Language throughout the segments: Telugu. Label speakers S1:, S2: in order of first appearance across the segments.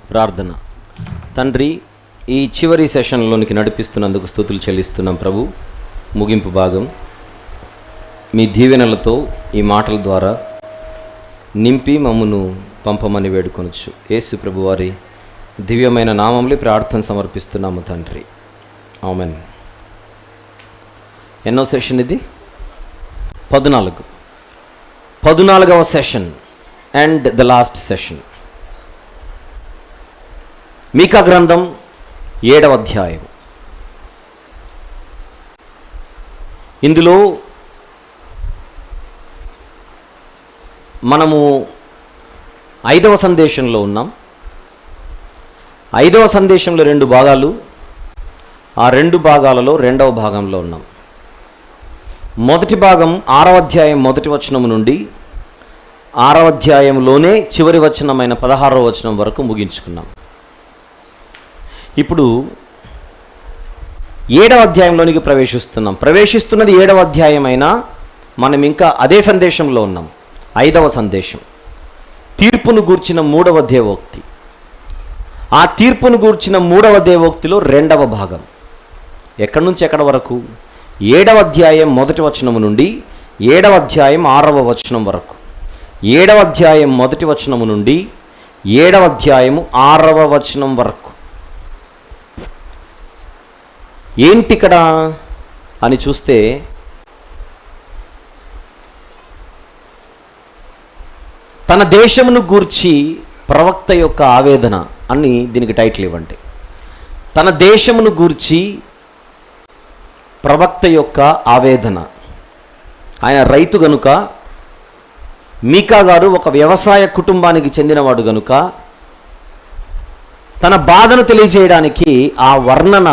S1: ప్రార్థన. తండ్రి, ఈ చివరి సెషన్లోనికి నడిపిస్తున్నందుకు స్తుతులు చెల్లిస్తున్నాం ప్రభు. ముగింపు భాగం మీ దీవెనలతో ఈ మాటల ద్వారా నింపి మమ్మను పంపమని వేడుకొనొచ్చు. యేసు ప్రభు వారి దివ్యమైన నామంలో ప్రార్థన సమర్పిస్తున్నాము తండ్రి. ఆమెన్. ఎన్నో సెషన్ ఇది? 14వ session and the last session. Micah గ్రంథం 7వ అధ్యాయం. ఇందులో మనము 5వ సందేశంలో ఉన్నాం. 5వ సందేశంలో 2 భాగాలు, ఆ 2 భాగాలలో 2వ భాగంలో ఉన్నాం. మొదటి భాగం 6వ అధ్యాయం 1వ వచనం నుండి 6వ అధ్యాయంలోనే చివరి వచనమైన 16వ వచనం వరకు ముగించుకున్నాం. ఇప్పుడు 7వ అధ్యాయంలోనికి ప్రవేశిస్తున్నది 7వ అధ్యాయం అయినా మనం ఇంకా అదే సందేశంలో ఉన్నాం. 5వ సందేశం, తీర్పును గూర్చిన 3వ దేవోక్తి. ఆ తీర్పును గూర్చిన 3వ దేవోక్తిలో 2వ భాగం. ఎక్కడి నుంచి ఎక్కడి వరకు? 7వ అధ్యాయం 1వ వచనం నుండి 7వ అధ్యాయం 6వ వచనం వరకు. 7వ అధ్యాయం 1వ వచనం నుండి 7వ అధ్యాయం 6వ వచనం వరకు. ఏంటిక్కడ అని చూస్తే, తన దేశమును గూర్చి ప్రవక్త యొక్క ఆవేదన అని దీనికి టైటిల్ ఇవ్వండి. తన దేశమును గూర్చి ప్రవక్త యొక్క ఆవేదన. ఆయన రైతు గనుక, మీకా గారు ఒక వ్యవసాయ కుటుంబానికి చెందినవాడు గనుక తన బాధను తెలియజేయడానికి ఆ వర్ణన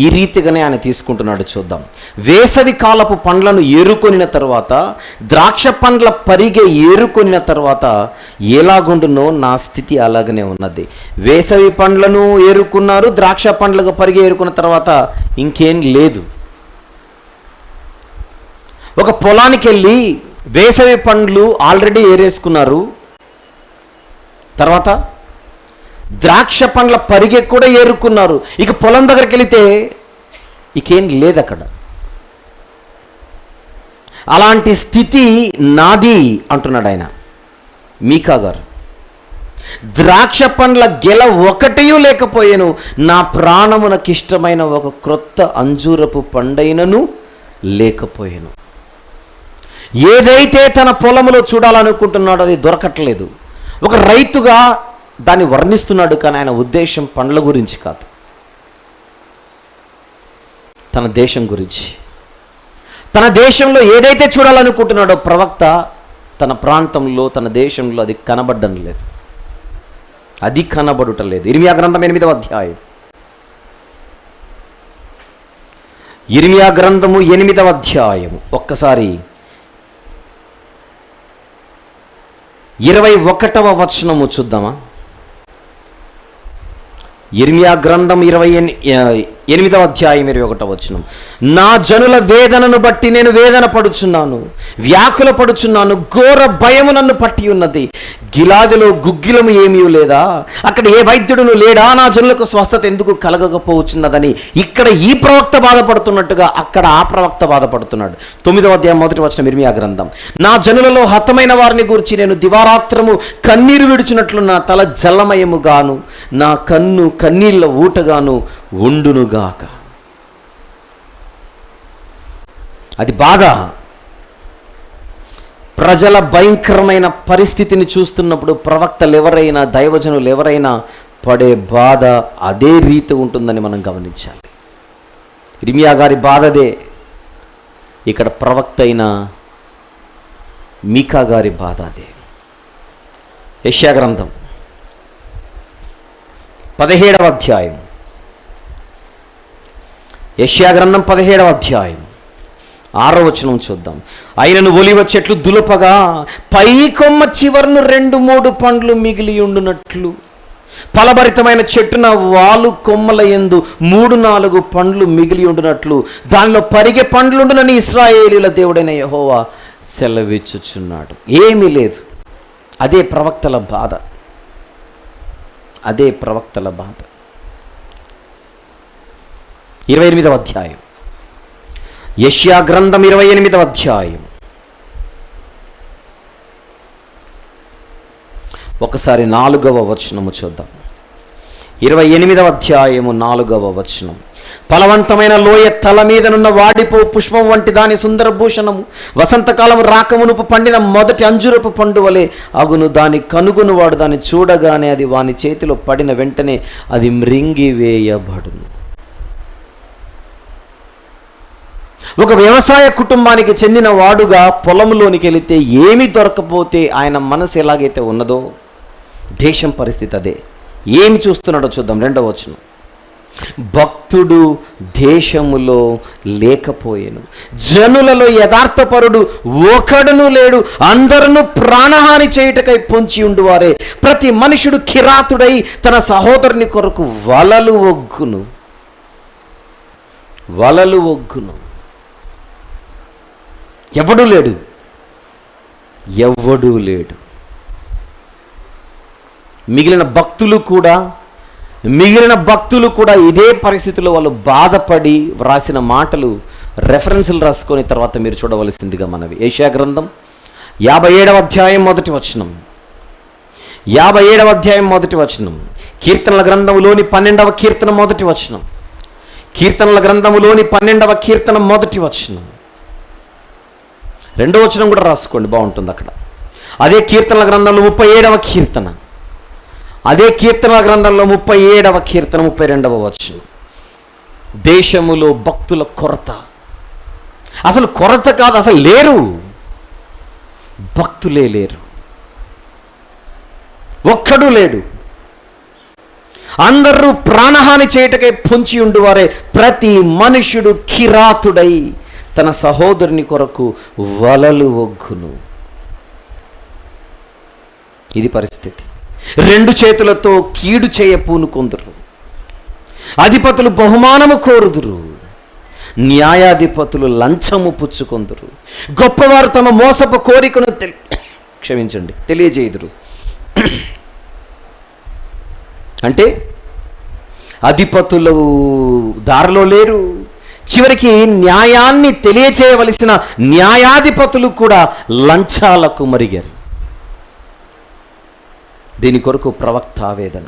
S1: ఈ రీతిగానే ఆయన తీసుకుంటున్నాడు. చూద్దాం. వేసవి కాలపు పండ్లను ఏరుకొనిన తర్వాత, ద్రాక్ష పండ్ల పరిగె ఏరుకొనిన తర్వాత ఎలాగుండునో నా స్థితి అలాగనే ఉన్నది. వేసవి పండ్లను ఏరుకున్నారు, ద్రాక్ష పండ్లకు పరిగె ఏరుకున్న తర్వాత ఇంకేం లేదు. ఒక పొలానికి వెళ్ళి వేసవి పండ్లు ఆల్రెడీ ఏరేసుకున్నారు, తర్వాత ద్రాక్ష పండ్ల పరిగె కూడా ఏరుకున్నారు. ఇక పొలం దగ్గరికి వెళితే ఇకేం లేదు అక్కడ. అలాంటి స్థితి నాది అంటున్నాడు ఆయన, మీకా గారు. ద్రాక్ష పండ్ల గెల ఒకటియూ లేకపోయాను, నా ప్రాణమునకు ఇష్టమైన ఒక క్రొత్త అంజూరపు పండైనను లేకపోయాను. ఏదైతే తన పొలంలో చూడాలనుకుంటున్నాడో అది దొరకట్లేదు. ఒక రైతుగా దాన్ని వర్ణిస్తున్నాడు, కానీ ఆయన ఉద్దేశం పండ్ల గురించి కాదు, తన దేశం గురించి. తన దేశంలో ఏదైతే చూడాలనుకుంటున్నాడో ప్రవక్త, తన ప్రాంతంలో తన దేశంలో అది కనబడడం లేదు, అది కనబడుటలేదు. ఇర్మియా గ్రంథం 8వ అధ్యాయం. ఇర్మియా గ్రంథము 8వ అధ్యాయము ఒక్కసారి 21వ వచనము చూద్దామా? ఇర్మియా గ్రంథం 8వ అధ్యాయం 21వ వచనం. నా జనుల వేదనను బట్టి నేను వేదన పడుచున్నాను, వ్యాకుల పడుచున్నాను, ఘోర భయము నన్ను పట్టి ఉన్నది. గిలాదులో గుగ్గిలము ఏమీ లేదా, అక్కడ ఏ వైద్యుడును లేడా, నా జనులకు స్వస్థత ఎందుకు కలగకపోవచ్చున్నదని ఇక్కడ ఈ ప్రవక్త బాధపడుతున్నట్టుగా అక్కడ ఆ ప్రవక్త బాధపడుతున్నాడు. 9వ అధ్యాయం 1వ వచనం ఇర్మియా గ్రంథం. నా జనులలో హతమైన వారిని గురించి నేను దివారాత్రము కన్నీరు విడుచున్నట్లు నా తల జలమయముగాను, నా కన్ను కన్నీళ్ళ ఊటగాను ఉండునుగాక. అది బాధ. ప్రజల భయంకరమైన పరిస్థితిని చూస్తున్నప్పుడు ప్రవక్తలు ఎవరైనా, దైవజనులు ఎవరైనా పడే బాధ అదే రీతి ఉంటుందని మనం గమనించాలి. ఇర్మియా గారి బాధదే ఇక్కడ ప్రవక్త అయిన మీకా గారి బాధ అదే. యెషయా గ్రంథం 17వ అధ్యాయం. యెషయా గ్రంథం 17వ అధ్యాయం 6వ వచనం చూద్దాం. ఆయనను ఒలివ చెట్లు దులపగా పై కొమ్మ చివరను 2-3 పండ్లు మిగిలి ఉండునట్లు, ఫలభరితమైన చెట్టున వాలు కొమ్మల యందు 3-4 పండ్లు మిగిలి ఉండునట్లు, దానిలో పరిగె పండ్లుండునని ఇశ్రాయేలీయుల దేవుడైన యెహోవా సెలవిచ్చుచున్నాడు. ఏమీ లేదు. అదే ప్రవక్తల బాధ. అదే ప్రవక్తల బాధ. 28వ అధ్యాయం, యెషయా గ్రంథం 28వ అధ్యాయం. ఒకసారి 4వ వచనము చూద్దాం. 28వ అధ్యాయము 4వ వచనం. ఫలవంతమైన లోయ తల మీదనున్న వాడిపో పుష్పం వంటి దాని సుందర భూషణము వసంతకాలం రాకమునుపు పండిన మొదటి అంజురపు పండు వలె అగును. దాని కనుగొనువాడు దాన్ని చూడగానే అది వాని చేతిలో పడిన వెంటనే అది మృంగివేయబడును. ఒక వ్యవసాయ కుటుంబానికి చెందిన వాడుగా పొలంలోనికి వెళితే ఏమి దొరకపోతే ఆయన మనసు ఎలాగైతే ఉన్నదో దేశం పరిస్థితి అదే. ఏమి చూస్తున్నాడో చూద్దాం. 2వ వచనం. భక్తుడు దేశములో లేకపోయెను, జనులలో యథార్థపరుడు ఒకడును లేడు, అందరూ ప్రాణహాని చేయుటకై పొంచి ఉండువారే. ప్రతి మనుషుడు కిరాతుడై తన సహోదరుని కొరకు వలలు ఒగ్గును. వలలు ఒగ్గును. ఎవడూ లేడు, ఎవడూ లేడు. మిగిలిన భక్తులు కూడా ఇదే పరిస్థితిలో వాళ్ళు బాధపడి వ్రాసిన మాటలు రెఫరెన్సులు రాసుకొని తర్వాత మీరు చూడవలసిందిగా మనవి. యెషయా గ్రంథం 57వ అధ్యాయం 1వ వచనం. 57వ అధ్యాయం 1వ వచనం. కీర్తనల గ్రంథములోని 12వ కీర్తన 1వ వచనం. కీర్తనల గ్రంథములోని 12వ కీర్తన 1వ వచనం. 2వ వచనం కూడా రాసుకోండి, బాగుంటుంది అక్కడ. అదే కీర్తనల గ్రంథంలో 37వ కీర్తన. అదే కీర్తనల గ్రంథంలో 37వ కీర్తన 32వ వచనం. దేశములో భక్తుల కొరత. అసలు కొరత కాదు, అసలు లేరు, భక్తులే లేరు, ఒక్కడూ లేడు. అందరూ ప్రాణహాని చేయుటకై పొంచి ఉండువారే. ప్రతి మనుష్యుడు కిరాతుడై తన సహోదరుని కొరకు వలలు ఒగ్గును. ఇది పరిస్థితి. 2 చేతులతో కీడు చేయ పూనుకొందురు. అధిపతులు బహుమానము కోరుదురు, న్యాయాధిపతులు లంచము పుచ్చుకొందురు. గొప్పవారు తమ మోసపు కోరికను తెలియజేయుదురు. అంటే అధిపతులు దారిలో లేరు. చివరికి న్యాయాన్ని తెలియచేయవలసిన న్యాయాధిపతులు కూడా లంచాలకు మరిగారు. దీని కొరకు ప్రవక్త ఆవేదన.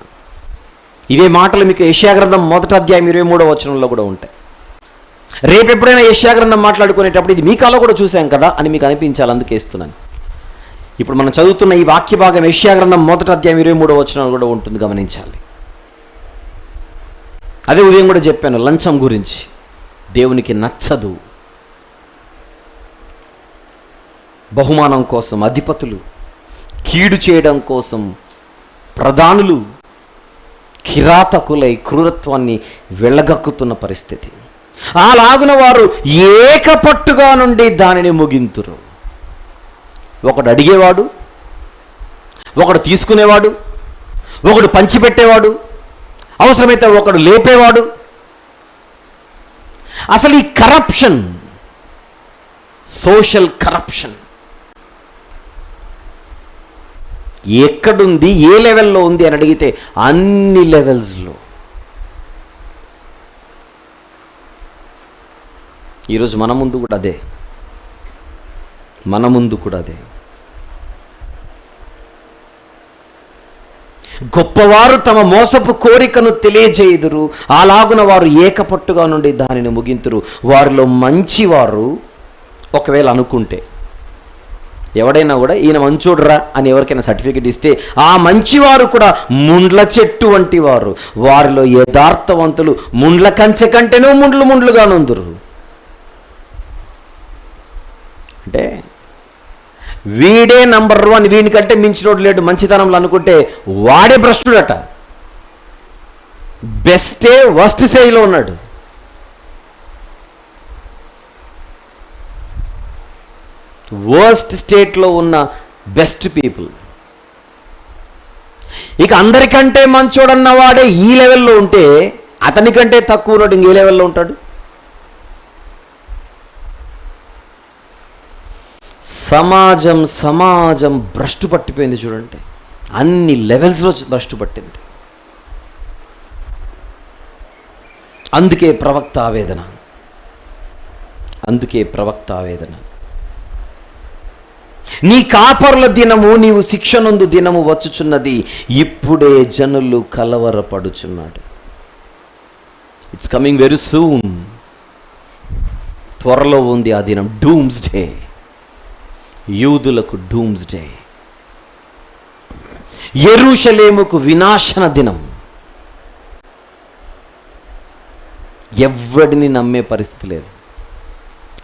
S1: ఇవే మాటలు మీకు యెషయా గ్రంథం 1వ అధ్యాయం 23వ వచనంలో కూడా ఉంటాయి. రేపు ఎప్పుడైనా యెషయా గ్రంథం మాట్లాడుకునేటప్పుడు ఇది మీ కాలో కూడా చూసాం కదా అని మీకు అనిపించాలి, అందుకే ఇస్తున్నాను. ఇప్పుడు మనం చదువుతున్న ఈ వాక్య భాగం యెషయా గ్రంథం 1వ అధ్యాయం 23వ వచనం కూడా ఉంటుంది, గమనించాలి. అదే ఉదయం కూడా చెప్పాను, లంచం గురించి. దేవునికి నచ్చదు. బహుమానం కోసం అధిపతులు, కీడు చేయడం కోసం ప్రధానులు కిరాతకులై క్రూరత్వాన్ని వెళ్ళగక్కుతున్న పరిస్థితి. అలాగున వారు ఏకపట్టుగా నుండి దానిని ముగింతురు. ఒకడు అడిగేవాడు, ఒకడు తీసుకునేవాడు, ఒకడు పంచిపెట్టేవాడు, అవసరమైతే ఒకడు లేపేవాడు. అసలు ఈ కరప్షన్, సోషల్ కరప్షన్ ఎక్కడుంది, ఏ లెవెల్లో ఉంది అని అడిగితే అన్ని లెవెల్స్లో. ఈరోజు మన ముందు కూడా అదే. గొప్పవారు తమ మోసపు కోరికను తెలియజేయుదురు, అలాగున వారు ఏకపట్టుగా నుండి దానిని ముగింతురు. వారిలో మంచివారు ఒకవేళ అనుకుంటే, ఎవడైనా కూడా ఈయన మంచోడురా అని ఎవరికైనా సర్టిఫికెట్ ఇస్తే ఆ మంచివారు కూడా ముండ్ల చెట్టు వంటి వారు. వారిలో యథార్థవంతులు ముండ్ల కంచె కంటేనూ ముండ్లుగా నొందురు. అంటే వీడే నంబర్ 1, వీనికంటే మించినోడు లేడు మంచితనంలో అనుకుంటే వాడే భ్రష్టుడట. బెస్టే వర్స్ట్ స్టేజ్లో ఉన్నాడు. వర్స్ట్ స్టేట్లో ఉన్న బెస్ట్ పీపుల్. ఇక అందరికంటే మంచోడన్న వాడే ఈ లెవెల్లో ఉంటే అతనికంటే తక్కువ ఉన్నాడు ఇంకే లెవెల్లో ఉంటాడు. సమాజం భ్రష్టు పట్టిపోయింది చూడండి. అన్ని లెవెల్స్లో భ్రష్టు పట్టింది. అందుకే ప్రవక్త ఆవేదన, అందుకే ప్రవక్త ఆవేదన. నీ కాపరుల దినము, నీవు శిక్షనందు దినము వచ్చుచున్నది, ఇప్పుడే జనులు కలవరపడుచున్నాడు. It's coming very soon. త్వరలో ఉంది ఆ దినం, డూమ్స్ డే. యూదులకు డూమ్స్ డే, యెరూషలేముకు వినాశన దినం. ఎవ్వడిని నమ్మే పరిస్థితి లేదు.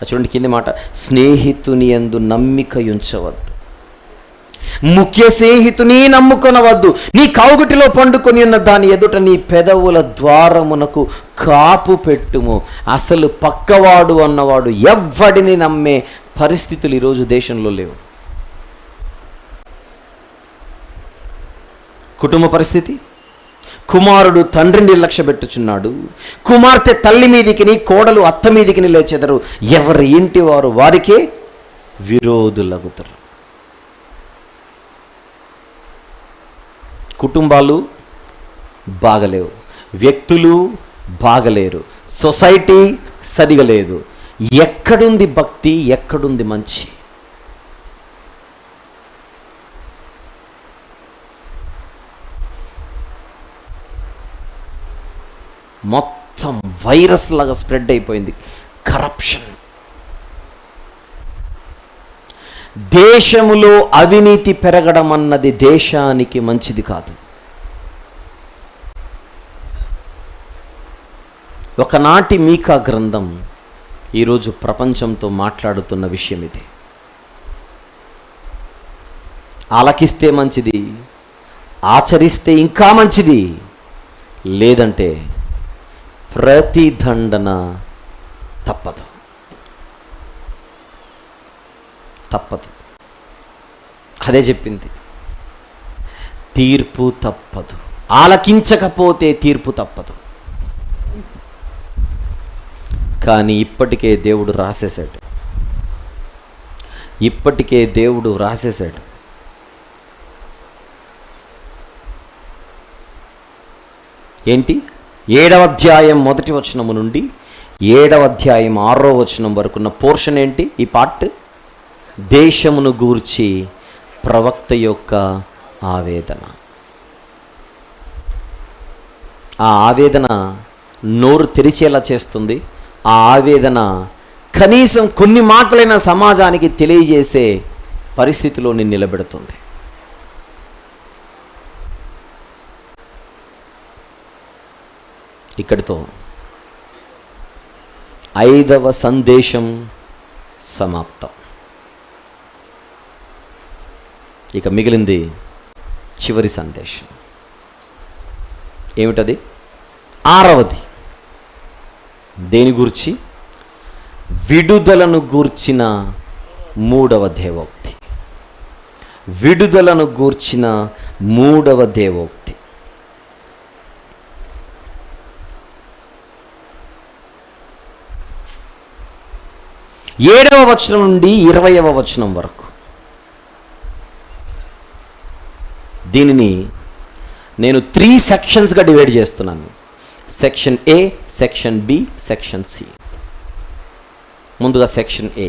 S1: చూడండి కింది మాట, స్నేహితుని యందు నమ్మిక ఉంచవద్దు, ముఖ్య స్నేహితుని నమ్ముకొనవద్దు. నీ కౌగుటిలో పండుకొని ఉన్న దాని ఎదుట నీ పెదవుల ద్వారమునకు కాపు పెట్టుము. అసలు పక్కవాడు అన్నవాడు ఎవ్వడిని నమ్మే పరిస్థితులు ఈరోజు దేశంలో లేవు. కుటుంబ పరిస్థితి, కుమారుడు తండ్రిని నిర్లక్ష్యపెట్టుచున్నాడు, కుమార్తె తల్లి మీదికిని, కోడలు అత్త మీదికిని లేచెదరు, ఎవరి ఇంటి వారు వారికే విరోధులగుతారు. కుటుంబాలు బాగలేవు, వ్యక్తులు బాగలేరు, సొసైటీ సరిగా లేదు. ఎక్కడుంది భక్తి, ఎక్కడుంది మంచి? మొత్తం వైరస్ లాగా స్ప్రెడ్ అయిపోయింది కరప్షన్. దేశములో అవినీతి పెరగడం అన్నది దేశానికి మంచిది కాదు. ఒకనాటి మీకా గ్రంథం ఈరోజు ప్రపంచంతో మాట్లాడుతున్న విషయం ఇది. ఆలకిస్తే మంచిది, ఆచరిస్తే ఇంకా మంచిది, లేదంటే ప్రతిదండన తప్పదు, తప్పదు. అదే చెప్పింది, తీర్పు తప్పదు. ఆలకించకపోతే తీర్పు తప్పదు. కానీ ఇప్పటికే దేవుడు రాసేశాడు, ఇప్పటికే దేవుడు రాసేశాడు. ఏంటి? 7వ అధ్యాయం 1వ వచనము నుండి 7వ అధ్యాయం 6వ వచనం వరకున్న పోర్షన్ ఏంటి? ఈ పార్ట్ దేశమును గూర్చి ప్రవక్త యొక్క ఆవేదన. ఆ ఆవేదన నోరు తెరిచేలా చేస్తుంది. ఆ ఆవేదన కనీసం కొన్ని మాటలైన సమాజానికి తెలియజేసే పరిస్థితిలో నిలబెడుతుంది. ఇక్కడితో 5వ సందేశం సమాప్తం. ఇక మిగిలింది చివరి సందేశం. ఏమిటది? 6వది. దేని గురించి? విడుదలను గూర్చిన 3వ దేవోక్తి. విడుదలను గూర్చిన 3వ దేవోక్తి. 7వ వచనం నుండి 20వ వచనం వరకు. దీనిని నేను 3 సెక్షన్స్గా డివైడ్ చేస్తున్నాను. Section A, section B, section C. ముందుగా సెక్షన్ ఏ.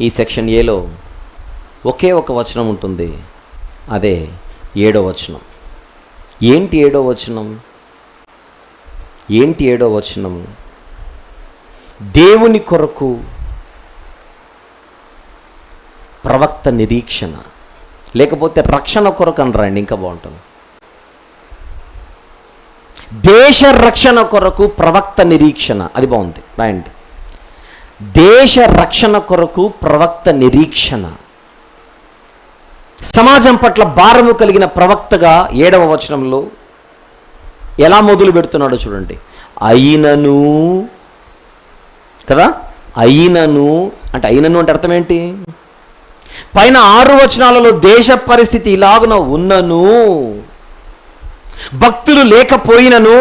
S1: ఈ సెక్షన్ ఏలో ఒకే ఒక వచనం ఉంటుంది, అదే 7వ వచనం. ఏంటి 7వ వచనం? ఏంటి 7వ వచనం? దేవుని కొరకు ప్రవక్త నిరీక్షణ, లేకపోతే రక్షణ కొరకు అని రాయండి, ఇంకా బాగుంటుంది. దేశ రక్షణ కొరకు ప్రవక్త నిరీక్షణ, అది బాగుంది, రాయండి. దేశ రక్షణ కొరకు ప్రవక్త నిరీక్షణ. సమాజం పట్ల భారము కలిగిన ప్రవక్తగా 7వ వచనంలో ఎలా మొదలు పెడుతున్నాడో చూడండి. అయినను కదా, అయినను అంటే, అయినను అంటే అర్థం ఏంటి? పైన 6 వచనాలలో దేశ పరిస్థితి ఇలాగున ఉన్నను, భక్తులు లేకపోయినను,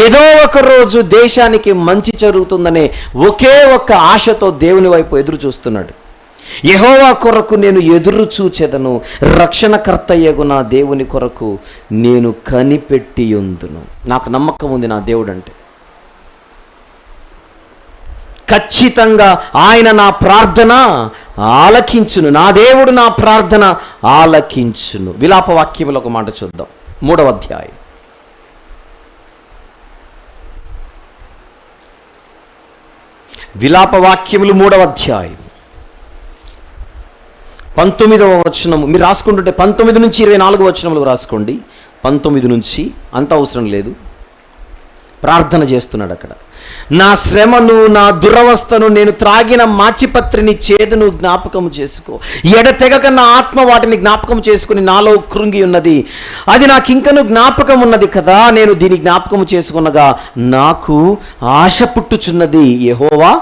S1: ఏదో ఒక రోజు దేశానికి మంచి జరుగుతుందనే ఒకే ఒక్క ఆశతో దేవుని వైపు ఎదురు చూస్తున్నాడు. యెహోవా కొరకు నేను ఎదురు చూచెదను, రక్షణకర్తయ్యగు నా దేవుని కొరకు నేను కనిపెట్టి ఉందును. నాకు నమ్మకం ఉంది నా దేవుడు అంటే. ఖచ్చితంగా ఆయన నా ప్రార్థన ఆలకించును, నా దేవుడు నా ప్రార్థన ఆలకించును. విలాప వాక్యములో ఒక మాట చూద్దాం, 3వ అధ్యాయం. విలాప వాక్యములు 3వ అధ్యాయం 19వ వచనము. మీరు రాసుకుంటుంటే 19 నుంచి 24 వచనములు రాసుకోండి. 19 నుంచి అంత అవసరం లేదు, ప్రార్థన చేస్తున్నాడు అక్కడ. నా శ్రమను, నా దురవస్థను, నేను త్రాగిన మాచిపత్రిని, చేదును జ్ఞాపకం చేసుకో. ఎడతెగక నా ఆత్మ వాటిని జ్ఞాపకం చేసుకుని నాలో కృంగి ఉన్నది. అది నాకు ఇంకను జ్ఞాపకం ఉన్నది కదా, నేను దీని జ్ఞాపకం చేసుకున్నగా నాకు ఆశ పుట్టుచున్నది. యెహోవా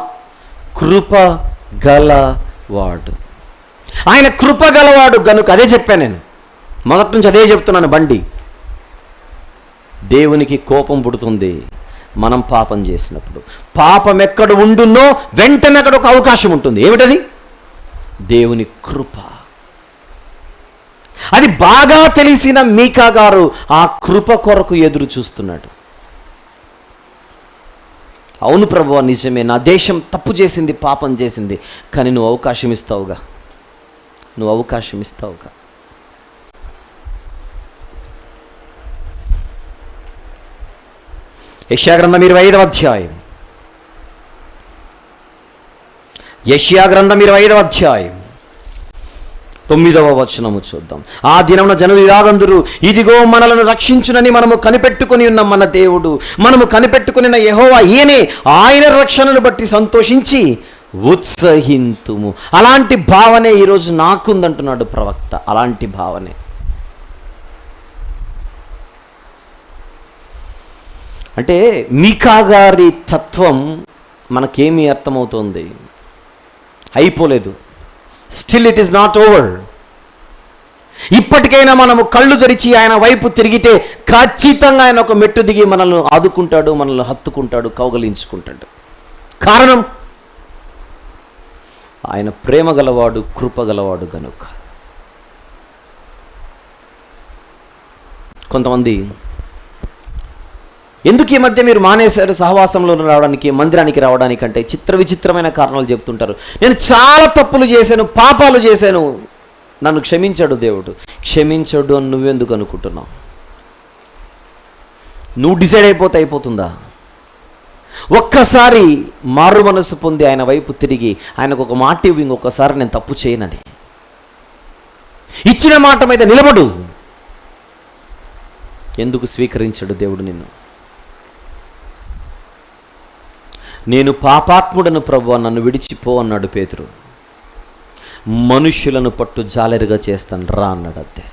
S1: కృప గలవాడు, ఆయన కృప గలవాడు గనుక. అదే చెప్పాను నేను మొదటి నుంచి, అదే చెప్తున్నాను. బండి దేవునికి కోపం పుడుతుంది మనం పాపం చేసినప్పుడు. పాపం ఎక్కడ ఉండునో వెంటనే అక్కడ ఒక అవకాశం ఉంటుంది. ఏమిటది? దేవుని కృప. అది బాగా తెలిసిన మీకా గారు ఆ కృప కొరకు ఎదురు చూస్తున్నాడు. అవును ప్రభువా, నిజమే, నా దేశం తప్పు చేసింది, పాపం చేసింది, కానీ నువ్వు అవకాశం ఇస్తావుగా, నువ్వు అవకాశం ఇస్తావుగా. యెషయా గ్రంథం 25వ అధ్యాయం. యెషయా గ్రంథం 25వ అధ్యాయం 9వ వచనము చూద్దాం. ఆ దినమున జనులు ఇలాగందురు, ఇదిగో మనలను రక్షించునని మనము కనిపెట్టుకుని ఉన్న మన దేవుడు, మనము కనిపెట్టుకుని యెహోవా ఈయనే, ఆయన రక్షణను బట్టి సంతోషించి ఉత్సహింతుము. అలాంటి భావనే ఈరోజు నాకుందంటున్నాడు ప్రవక్త. అలాంటి భావనే. అంటే మీకా గారి తత్వం మనకేమీ అర్థమవుతోంది? అయిపోలేదు. Still it is not over. ఇప్పటికైనా మనము కళ్ళు తెరిచి ఆయన వైపు తిరిగితే ఖచ్చితంగా ఆయన ఒక మెట్టు దిగి మనల్ని ఆదుకుంటాడు, మనల్ని హత్తుకుంటాడు, కౌగలించుకుంటాడు. కారణం ఆయన ప్రేమ గలవాడు, కృప గలవాడు గనుక. కొంతమంది ఎందుకు ఈ మధ్య మీరు మానేశారు సహవాసంలో రావడానికి, మందిరానికి రావడానికి అంటే చిత్ర విచిత్రమైన కారణాలు చెప్తుంటారు. నేను చాలా తప్పులు చేశాను, పాపాలు చేశాను, నన్ను క్షమించాడు దేవుడు. క్షమించాడు అని నువ్వెందుకు అనుకుంటున్నావు? నువ్వు డిసైడ్ అయిపోతే అయిపోతుందా? ఒక్కసారి మారు మనసు పొంది ఆయన వైపు తిరిగి ఆయనకు ఒక మాట ఇవ్వు, ఇంకొకసారి నేను తప్పు చేయనని. ఇచ్చిన మాట మీద నిలబడు. ఎందుకు స్వీకరించాడు దేవుడు నిన్ను? నేను పాపాత్ముడను ప్రభువా, నన్ను విడిచిపో అన్నాడు పేతురు. మనుష్యులను పట్టు జాలరిగా చేస్తాను రా అన్నాడు. అంతే.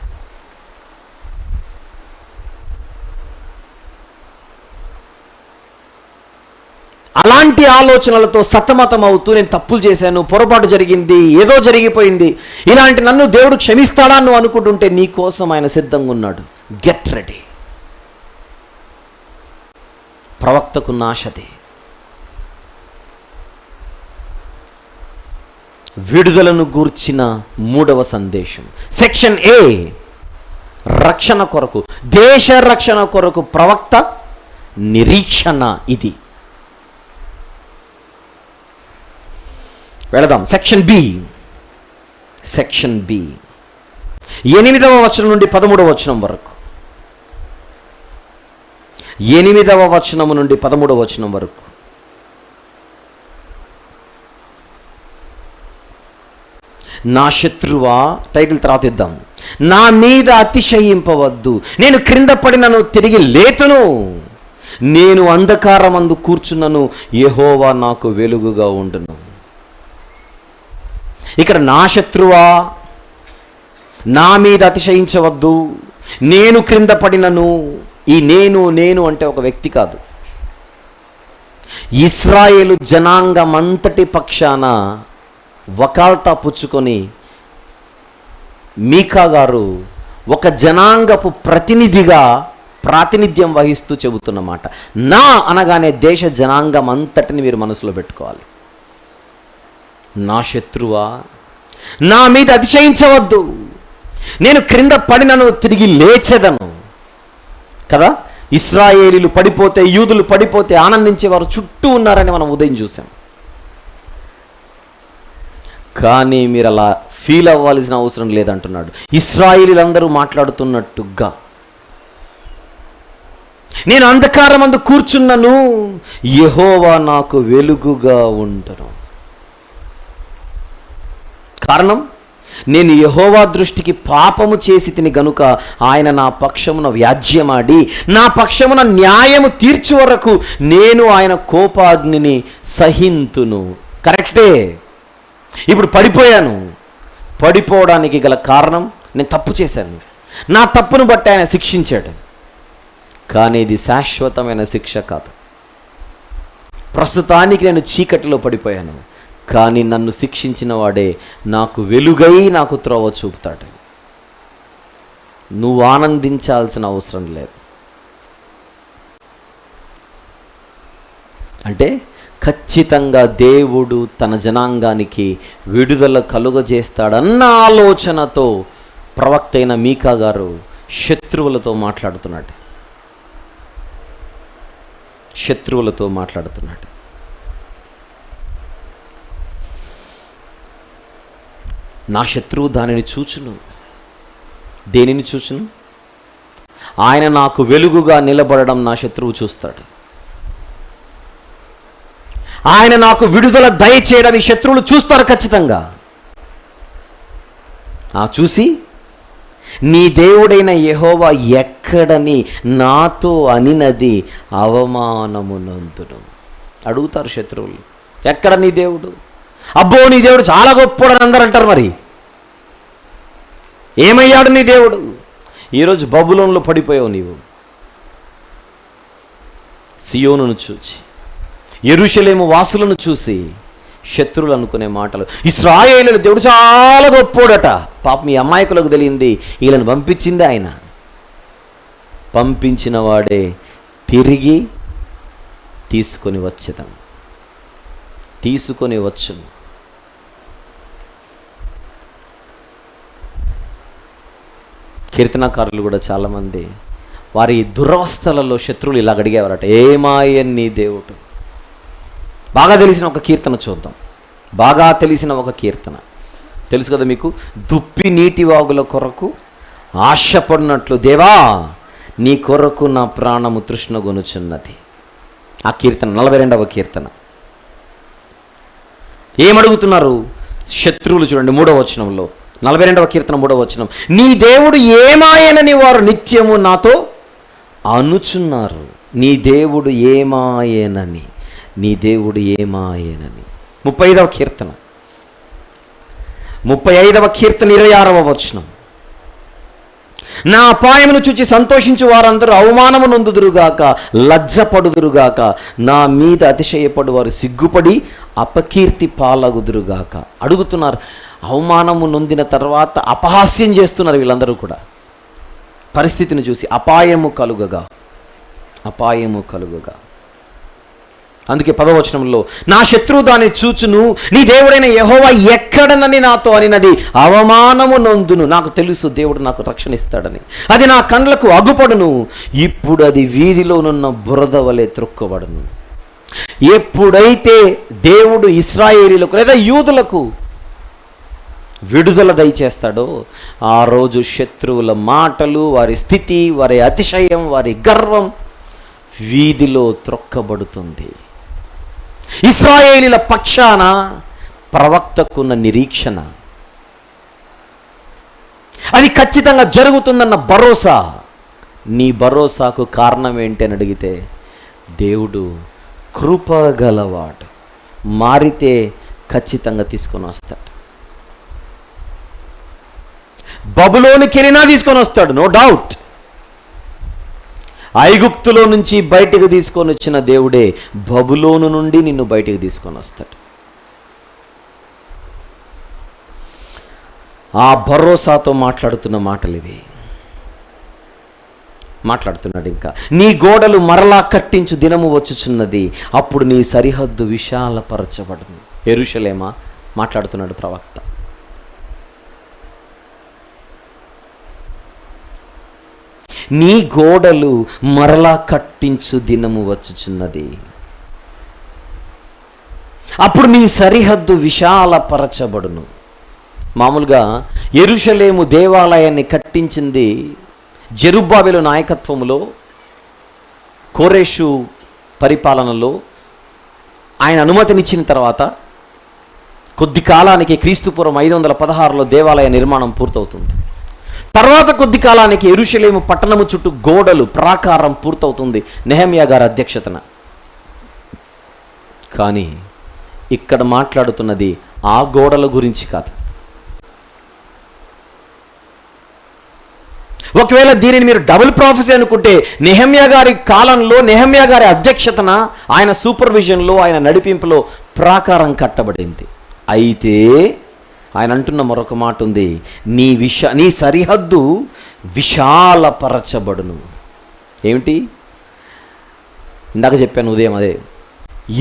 S1: అలాంటి ఆలోచనలతో సతమతం అవుతూ నేను తప్పులు చేశాను, పొరపాటు జరిగింది, ఏదో జరిగిపోయింది, ఇలాంటి నన్ను దేవుడు క్షమిస్తాడా నువ్వు అనుకుంటుంటే నీ కోసం ఆయన సిద్ధంగా ఉన్నాడు. Get ready. ప్రవక్తకున్న ఆశది. విడుదలను గూర్చిన 3వ సందేశం. సెక్షన్ ఏ, రక్షణ కొరకు, దేశ రక్షణ కొరకు ప్రవక్త నిరీక్షణ. ఇది వెళదాం. Section B. సెక్షన్ బి 8వ వచనం నుండి 13వ వచనం వరకు. 8వ వచనము నుండి 13వ వచనం వరకు. నా శత్రువా, టైటిల్ తర్వాత ఇద్దాం. నా మీద అతిశయింపవద్దు, నేను క్రింద పడినను తిరిగి లేతును, నేను అంధకారమందు కూర్చున్నను, యెహోవా నాకు వెలుగుగా ఉండును. ఇక్కడ నా శత్రువా, నా మీద అతిశయించవద్దు, నేను క్రింద పడినను. ఈ నేను అంటే ఒక వ్యక్తి కాదు. ఇశ్రాయేలు జనాంగమంతటి పక్షాన వకాల్తా పుచ్చుకొని మీకా గారు ఒక జనాంగపు ప్రతినిధిగా ప్రాతినిధ్యం వహిస్తూ చెబుతున్నమాట. నా అనగానే దేశ జనాంగం అంతటిని మీరు మనసులో పెట్టుకోవాలి. నా శత్రువా, నా మీద అతిశయించవద్దు, నేను క్రింద పడినను తిరిగి లేచెదను కదా. ఇశ్రాయేలీలు పడిపోతే, యూదులు పడిపోతే ఆనందించేవారు చుట్టూ ఉన్నారని మనం ఉదయం చూసాం. కానీ మీరు అలా ఫీల్ అవ్వాల్సిన అవసరం లేదంటున్నాడు. ఇశ్రాయేలీలందరూ మాట్లాడుతున్నట్టుగా, నేను అంధకారమందు కూర్చున్నను, యెహోవా నాకు వెలుగుగా ఉండను. కారణం, నేను యెహోవా దృష్టికి పాపము చేసి తిని గనుక ఆయన నా పక్షమున వ్యాజ్యమాడి నా పక్షమున న్యాయము తీర్చు వరకు నేను ఆయన కోపాగ్నిని సహింతును. కరెక్టే. ఇప్పుడు పడిపోయాను. పడిపోవడానికి గల కారణం, నేను తప్పు చేశాను, నా తప్పును బట్టి ఆయన శిక్షించాడు. కానీ ఇది శాశ్వతమైన శిక్ష కాదు. ప్రస్తుతానికి నేను చీకటిలో పడిపోయాను, కానీ నన్ను శిక్షించిన వాడే నాకు వెలుగై నాకు త్రోవ చూపుతాడు. నువ్వు ఆనందించాల్సిన అవసరం లేదు. అంటే ఖచ్చితంగా దేవుడు తన జనాంగానికి విడుదల కలుగజేస్తాడన్న ఆలోచనతో ప్రవక్త అయిన మీకా గారు శత్రువులతో మాట్లాడుతున్నాడు. నా శత్రువు దానిని చూచును. దేనిని చూచును? ఆయన నాకు వెలుగుగా నిలబడడం నా శత్రువు చూస్తాడు. ఆయన నాకు విడుదల దయచేయడం ఈ శత్రువులు చూస్తారు ఖచ్చితంగా. చూసి నీ దేవుడైన యెహోవా ఎక్కడని నాతో అనినది అవమానమునందును. అడుగుతారు శత్రువులు, ఎక్కడ నీ దేవుడు? అబ్బో నీ దేవుడు చాలా గొప్పోడని అందరూ అంటారు. మరి ఏమయ్యాడు నీ దేవుడు? ఈరోజు బబులోనులో పడిపోయావు నీవు. సియోనును చూచి, యెరూషలేము వాసులను చూసి శత్రువులు అనుకునే మాటలు. ఇశ్రాయేలు దేవుడు చాలా గొప్పోడట. పాపం మీ అమాయకులకు తెలియంది, వీళ్ళని పంపించింది ఆయన. పంపించిన వాడే తిరిగి తీసుకొని వచ్చును. కీర్తనకారులు కూడా చాలామంది వారి దురవస్థలలో శత్రువులు ఇలా అడిగేవారట, ఏమాయన్ నీ దేవుడు. బాగా తెలిసిన ఒక కీర్తన చూద్దాం. బాగా తెలిసిన ఒక కీర్తన తెలుసు కదా మీకు. దుప్పి నీటి వాగుల కొరకు ఆశపడినట్లు దేవా నీ కొరకు నా ప్రాణము తృష్ణగొనుచున్నది. ఆ కీర్తన 42వ కీర్తన. ఏమడుగుతున్నారు శత్రువులు? చూడండి 3వ వచనంలో, 42వ కీర్తన 3వ వచనం. నీ దేవుడు ఏమాయనని వారు నిత్యము నాతో అనుచున్నారు. నీ దేవుడు ఏమాయనని, నీ దేవుడు ఏమాయనని. 35వ కీర్తన 26వ వచనం. నా అపాయమును చూచి సంతోషించు వారందరూ అవమానము నొందుదురుగాక, లజ్జపడుదురుగాక. నా మీద అతిశయపడు వారు సిగ్గుపడి అపకీర్తి పాలగుదురుగాక. అడుగుతున్నారు, అవమానము నొందిన తర్వాత అపహాస్యం చేస్తున్నారు వీళ్ళందరూ కూడా. పరిస్థితిని చూసి అపాయము కలుగగా. అందుకే 10వ వచనంలో, నా శత్రువు దాన్ని చూచును, నీ దేవుడైన యెహోవా ఎక్కడనని నాతో అనినది అవమానము నొందును. నాకు తెలుసు దేవుడు నాకు రక్షణ ఇస్తాడని. అది నా కండ్లకు అగుపడును, ఇప్పుడు అది వీధిలోనున్న బురద వలె త్రొక్కబడును. ఎప్పుడైతే దేవుడు ఇశ్రాయేలీలకు లేదా యూదులకు విడుదల దయచేస్తాడో ఆ రోజు శత్రువుల మాటలు, వారి స్థితి, వారి అతిశయం, వారి గర్వం వీధిలో త్రొక్కబడుతుంది. ఇశ్రాయేలీల పక్షాన ప్రవక్తకున్న నిరీక్షణ, అది ఖచ్చితంగా జరుగుతుందన్న భరోసా. నీ భరోసాకు కారణం ఏంటి అని అడిగితే, దేవుడు కృపగలవాడు, మారితే ఖచ్చితంగా తీసుకొని వస్తాడు. బబులోనికి వెళ్ళినా తీసుకొని వస్తాడు, నో డౌట్. ఐగుప్తులో నుంచి బయటికి తీసుకొని వచ్చిన దేవుడే బబులోను నుండి నిన్ను బయటికి తీసుకొని వస్తాడు. ఆ భరోసాతో మాట్లాడుతున్న మాటలు ఇవి. మాట్లాడుతున్నాడు ఇంకా, నీ గోడలు మరలా కట్టించు దినము వచ్చుచున్నది, అప్పుడు నీ సరిహద్దు విశాలపరచబడును. యెరూషలేమా మాట్లాడుతున్నాడు ప్రవక్త. నీ గోడలు మరలా కట్టించు దినము వచ్చుచున్నది. అప్పుడు నీ సరిహద్దు విశాలపరచబడును. మామూలుగా యెరూషలేము దేవాలయాన్ని కట్టించింది జెరుబ్బాబెలు నాయకత్వంలో, కోరేషు పరిపాలనలో. ఆయన అనుమతినిచ్చిన తర్వాత కొద్ది కాలానికి క్రీస్తుపూర్వం 516లో దేవాలయ నిర్మాణం పూర్తవుతుంది. తర్వాత కొద్ది కాలానికి యెరూషలేము పట్టణము చుట్టూ గోడలు, ప్రాకారం పూర్తవుతుంది నెహెమ్యా గారి అధ్యక్షతన. కానీ ఇక్కడ మాట్లాడుతున్నది ఆ గోడల గురించి కాదు. ఒకవేళ దీనిని మీరు డబుల్ ప్రాఫెసీ అనుకుంటే, నెహెమ్యా గారి కాలంలో, నెహెమ్యా గారి అధ్యక్షతన, ఆయన సూపర్విజన్లో, ఆయన నడిపింపులో ప్రాకారం కట్టబడింది. అయితే ఆయన అంటున్న మరొక మాట ఉంది, నీ సరిహద్దు విశాలపరచబడును. ఏమిటి? ఇందాక చెప్పాను ఉదయం, అదే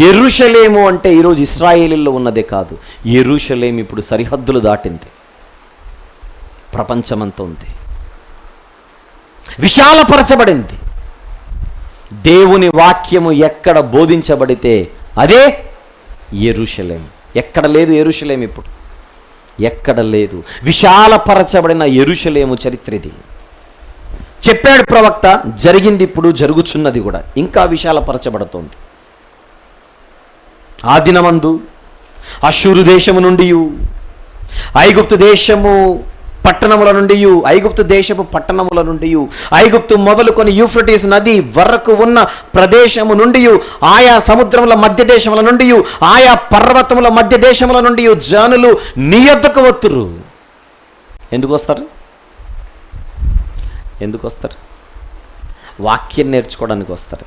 S1: యెరూషలేము అంటే ఈరోజు ఇశ్రాయేలీలో ఉన్నదే కాదు. యెరూషలేము ఇప్పుడు సరిహద్దులు దాటింది, ప్రపంచమంతా ఉంది, విశాలపరచబడింది. దేవుని వాక్యము ఎక్కడ బోధించబడితే అదే యెరూషలేము. ఎక్కడ లేదు యెరూషలేము, ఇప్పుడు ఎక్కడ లేదు. విశాలపరచబడిన యెరూషలేము చరిత్ర ఇది. చెప్పాడు ప్రవక్త, జరిగింది, ఇప్పుడు జరుగుచున్నది కూడా, ఇంకా విశాలపరచబడుతోంది. ఆ దినమందు అష్షూరు దేశము నుండి, ఐగుప్తు దేశము పట్టణముల నుండి, ఐగుప్తు దేశపు పట్టణముల నుండి, ఐగుప్తు మొదలుకొని యూఫ్రటీస్ నది వరకు ఉన్న ప్రదేశము నుండి, ఆయా సముద్రముల మధ్య దేశముల నుండి, ఆయా పర్వతముల మధ్య దేశముల నుండి జనులు నీ యొద్దకు వత్తురు. ఎందుకు వస్తారు? ఎందుకు వస్తారు? వాక్యం నేర్చుకోవడానికి వస్తారు.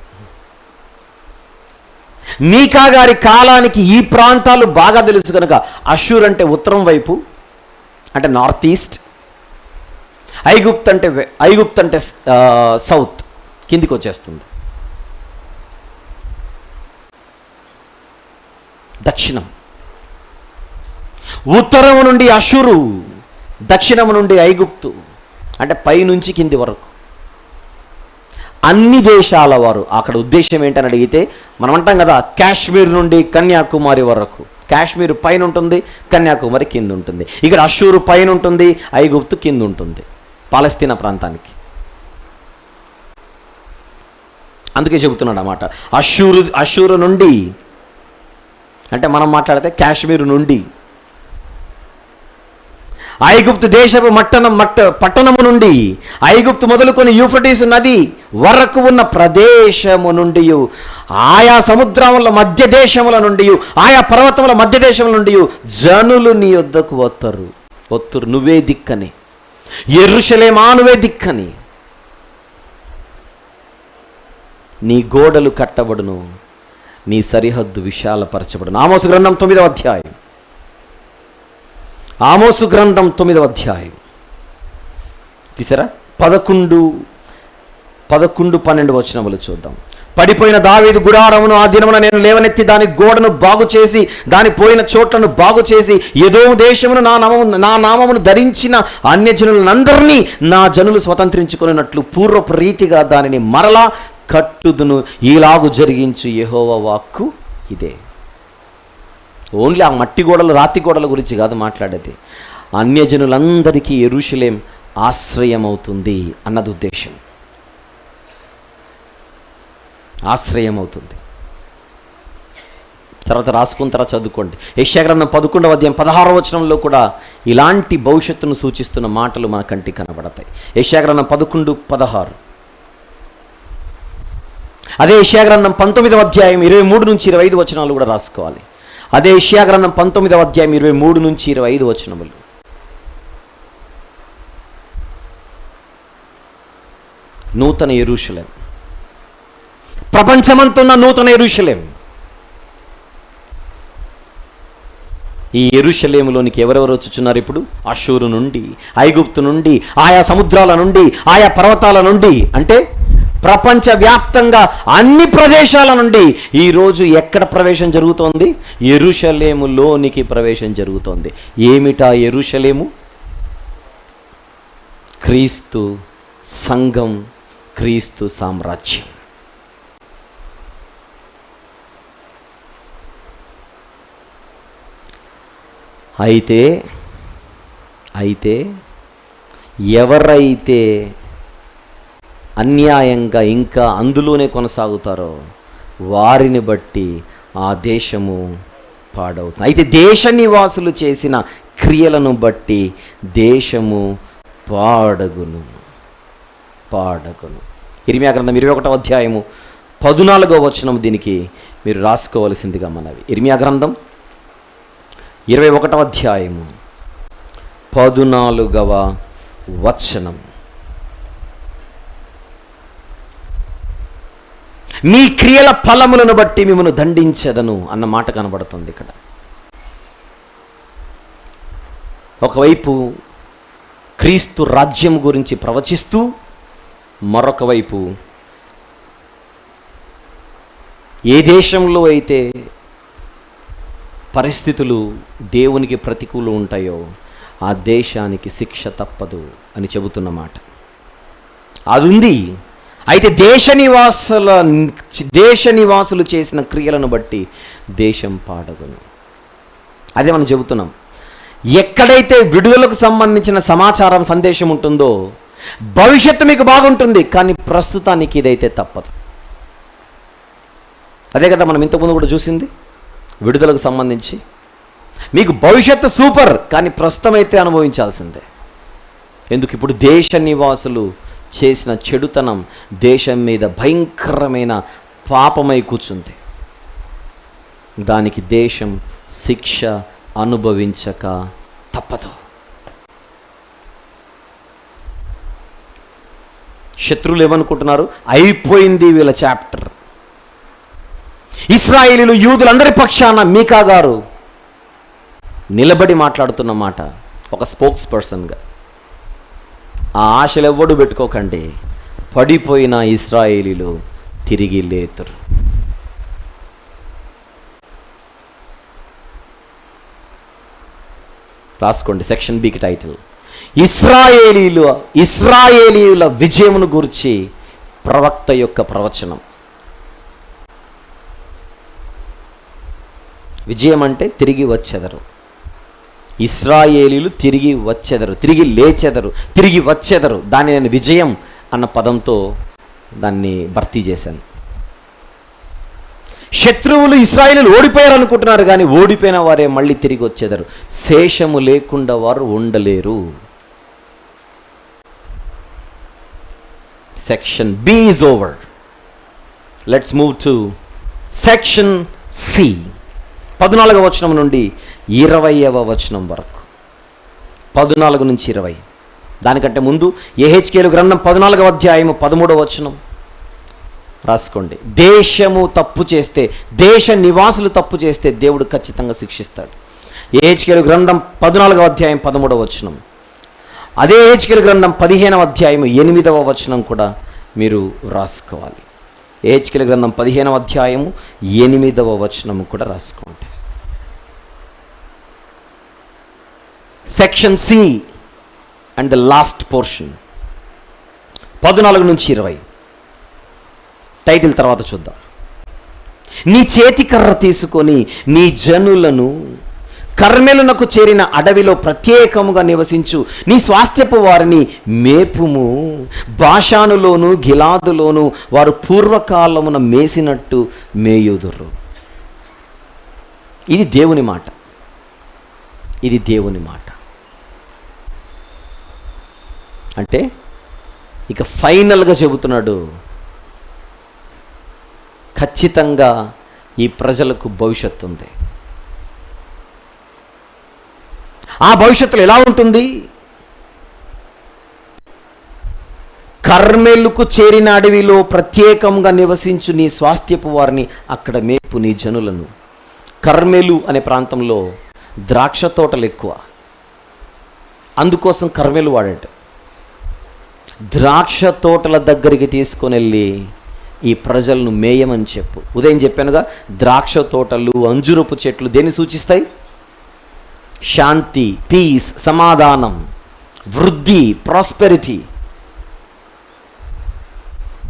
S1: మీకా గారి కాలానికి ఈ ప్రాంతాలు బాగా తెలుసు కనుక, అష్షూర్ అంటే ఉత్తరం వైపు, అంటే నార్త్ ఈస్ట్, ఐగుప్తు అంటే సౌత్, కిందికి వచ్చేస్తుంది, దక్షిణం. ఉత్తరము నుండి అష్షూరు, దక్షిణము నుండి ఐగుప్తు, అంటే పైనుంచి కింది వరకు అన్ని దేశాల వారు. అక్కడ ఉద్దేశం ఏంటని అడిగితే, మనం అంటాం కదా, కాశ్మీర్ నుండి కన్యాకుమారి వరకు. కాశ్మీర్ పైన ఉంటుంది, కన్యాకుమారి కింద ఉంటుంది. ఇక్కడ అష్షూరు పైన ఉంటుంది, ఐగుప్తు కింద ఉంటుంది, పాలస్తీనా ప్రాంతానికి. అందుకే చెబుతున్నాడు అన్నమాట, అష్షూరు నుండి అంటే మనం మాట్లాడితే కాశ్మీర్ నుండి, ఐగుప్తు దేశపు పట్టణము నుండి, ఐగుప్తు మొదలుకొని యూఫ్రటీస్ నది వరకు ఉన్న ప్రదేశము నుండి, ఆయా సముద్రముల మధ్య దేశముల నుండి, ఆయా పర్వతముల మధ్య దేశముల నుండి జనులు నీ యొద్దకు వత్తురు. నువ్వే దిక్కని, యెరూషలేమా నువ్వే దిక్కని. నీ గోడలు కట్టబడును, నీ సరిహద్దు విశాలపరచబడును. ఆమోసు గ్రంథం 9వ అధ్యాయం. ఆమోసు గ్రంథం 9వ అధ్యాయం తీసారా? 11-12 వచనములు చూద్దాం. పడిపోయిన దావీదు గుడారమును ఆ దినమున నేను లేవనెత్తి దాని గోడను బాగు చేసి, దాని పోయిన చోట్లను బాగు చేసి, ఎదోము దేశమును నా నామమును ధరించిన అన్యజనులందరినీ నా జనులు స్వతంత్రించుకున్నట్లు పూర్వపు రీతిగా దానిని మరలా కట్టుదును. ఈలాగు జరిగించు యెహోవా వాక్కు ఇదే. ఓన్లీ ఆ మట్టి గోడలు, రాతి గోడల గురించి కాదు మాట్లాడేది, అన్యజనులందరికీ యెరూషలేం ఆశ్రయమవుతుంది అన్నది ఉద్దేశం. ఆశ్రయమవుతుంది. తర్వాత రాసుకున్న తర్వాత చదువుకోండి. యెషయా గ్రంథం 11వ అధ్యాయం 16వ వచనంలో కూడా ఇలాంటి భవిష్యత్తును సూచిస్తున్న మాటలు మన కంటికి కనబడతాయి. యెషయా గ్రంథం 11-16. అదే యెషయా గ్రంథం 19వ అధ్యాయం 23-25 వచనాలు కూడా రాసుకోవాలి. అదే యెషయా గ్రంథం 19వ అధ్యాయం 23-25 వచనములు. నూతన యెరూషలేం, ప్రపంచమంతున్న నూతన యెరూషలేం. ఈ యెరూషలేములోనికి ఎవరెవరు వచ్చుచున్నారు ఇప్పుడు? అష్షూరు నుండి, ఐగుప్తు నుండి, ఆయా సముద్రాల నుండి, ఆయా పర్వతాల నుండి, అంటే ప్రపంచవ్యాప్తంగా అన్ని ప్రదేశాల నుండి ఈరోజు ఎక్కడ ప్రవేశం జరుగుతోంది? యెరూషలేములోనికి ప్రవేశం జరుగుతోంది. ఏమిటా యెరూషలేము? క్రీస్తు సంఘం క్రీస్తు సామ్రాజ్యం. అయితే ఎవరైతే అన్యాయంగా ఇంకా అందులోనే కొనసాగుతారో వారిని బట్టి ఆ దేశము పాడవుతుంది. అయితే దేశ నివాసులు చేసిన క్రియలను బట్టి దేశము పాడగును. ఇర్మీయా గ్రంథం 21వ అధ్యాయము 14వ వచనం దీనికి మీరు రాసుకోవలసిందిగా మనవి. ఇర్మీయా గ్రంథం 21వ అధ్యాయము 14వ వచనం. మీ క్రియల ఫలములను బట్టి మిమ్మల్ని దండించదను అన్న మాట కనబడుతుంది ఇక్కడ. ఒకవైపు క్రీస్తు రాజ్యం గురించి ప్రవచిస్తూ, మరొక వైపు ఏ దేశంలో అయితే పరిస్థితులు దేవునికి ప్రతికూలం ఉంటాయో ఆ దేశానికి శిక్ష తప్పదు అని చెబుతున్నమాట అది ఉంది. అయితే దేశ నివాసులు చేసిన క్రియలను బట్టి దేశం పాడగును. అదే మనం చెబుతున్నాం. ఎక్కడైతే విడుదలకు సంబంధించిన సమాచారం, సందేశం ఉంటుందో భవిష్యత్తు మీకు బాగుంటుంది, కానీ ప్రస్తుతానికి ఇదైతే తప్పదు. అదే కదా మనం ఇంతకుముందు కూడా చూసింది. విడుదలకు సంబంధించి మీకు భవిష్యత్తు సూపర్, కానీ ప్రస్తుతం అయితే అనుభవించాల్సిందే. ఎందుకు? ఇప్పుడు దేశ నివాసులు చేసిన చెడుతనం దేశం మీద భయంకరమైన పాపమై కూర్చుంది. దానికి దేశం శిక్ష అనుభవించక తప్పదు. శత్రువులు ఏమనుకుంటున్నారు? అయిపోయింది వీళ్ళ చాప్టర్. ఇశ్రాయేలీలు, యూదులందరి పక్షాన మీకా గారు నిలబడి మాట్లాడుతున్న మాట ఒక స్పోక్స్ పర్సన్గా. ఆ ఆశలు ఎవ్వడు పెట్టుకోకండి. పడిపోయిన ఇశ్రాయేలీలు తిరిగి లేతురు. రాసుకోండి సెక్షన్ బికి టైటిల్, ఇశ్రాయేలీయుల విజయమును గురించి ప్రవక్త యొక్క ప్రవచనం. విజయం అంటే తిరిగి వచ్చెదరు. ఇశ్రాయేలీలు తిరిగి వచ్చెదరు, తిరిగి లేచెదరు, తిరిగి వచ్చెదరు. దాన్ని నేను విజయం అన్న పదంతో దాన్ని భర్తీ చేశాను. శత్రువులు ఇశ్రాయేలీలు ఓడిపోయారు అనుకుంటున్నారు, కానీ ఓడిపోయిన వారే మళ్ళీ తిరిగి వచ్చేదారు. శేషము లేకుండా వారు ఉండలేరు. Section B is over. Let's move to section C. 14వ వచనం నుండి 20వ వచనం వరకు. 14 నుంచి 20. దానికంటే ముందు యెహెజ్కేలు గ్రంథం 14వ అధ్యాయము 13వ వచనం రాసుకోండి. దేశము తప్పు చేస్తే, దేశ నివాసులు తప్పు చేస్తే దేవుడు ఖచ్చితంగా శిక్షిస్తాడు. యెహెజ్కేలు గ్రంథం 14వ అధ్యాయం 13వ వచనం. అదే యెహెజ్కేలు గ్రంథం 15వ అధ్యాయం 8వ వచనం కూడా మీరు రాసుకోవాలి. యెహెజ్కేలు గ్రంథం 15వ అధ్యాయము 8వ వచనం కూడా రాసుకోండి. Section C and the last portion 14 నుంచి 20. టైటిల్ తర్వాత చూద్దాం. నీ చేతి కర్ర తీసుకొని నీ జనులను కర్మెలునకు చేరిన అడవిలో ప్రత్యేకముగా నివసించు నీ స్వాస్థ్యపు వారిని మేపుము. బాషానులోను గిలాదులోను వారు పూర్వకాలమున మేసినట్టు మేయుదురు. ఇది దేవుని మాట. ఇది దేవుని మాట. అంటే ఇక ఫైనల్గా చెబుతున్నాడు, ఖచ్చితంగా ఈ ప్రజలకు భవిష్యత్తు ఉంది. ఆ భవిష్యత్తులో ఎలా ఉంటుంది? కర్మెలుకు చేరిన అడవిలో ప్రత్యేకంగా నివసించు నీ స్వాస్థ్యపు వారిని అక్కడ మేపు నీ జనులను. కర్మెలు అనే ప్రాంతంలో ద్రాక్ష తోటలు ఎక్కువ, అందుకోసం కర్మెలు వాడాడు. ద్రాక్ష తోటల దగ్గరికి తీసుకొని వెళ్ళి ఈ ప్రజలను మేయమని చెప్పు. ఉదయం చెప్పానుగా, ద్రాక్ష తోటలు, అంజురపు చెట్లు దేన్ని సూచిస్తాయి? శాంతి, పీస్, సమాధానం, వృద్ధి, ప్రాస్పెరిటీ.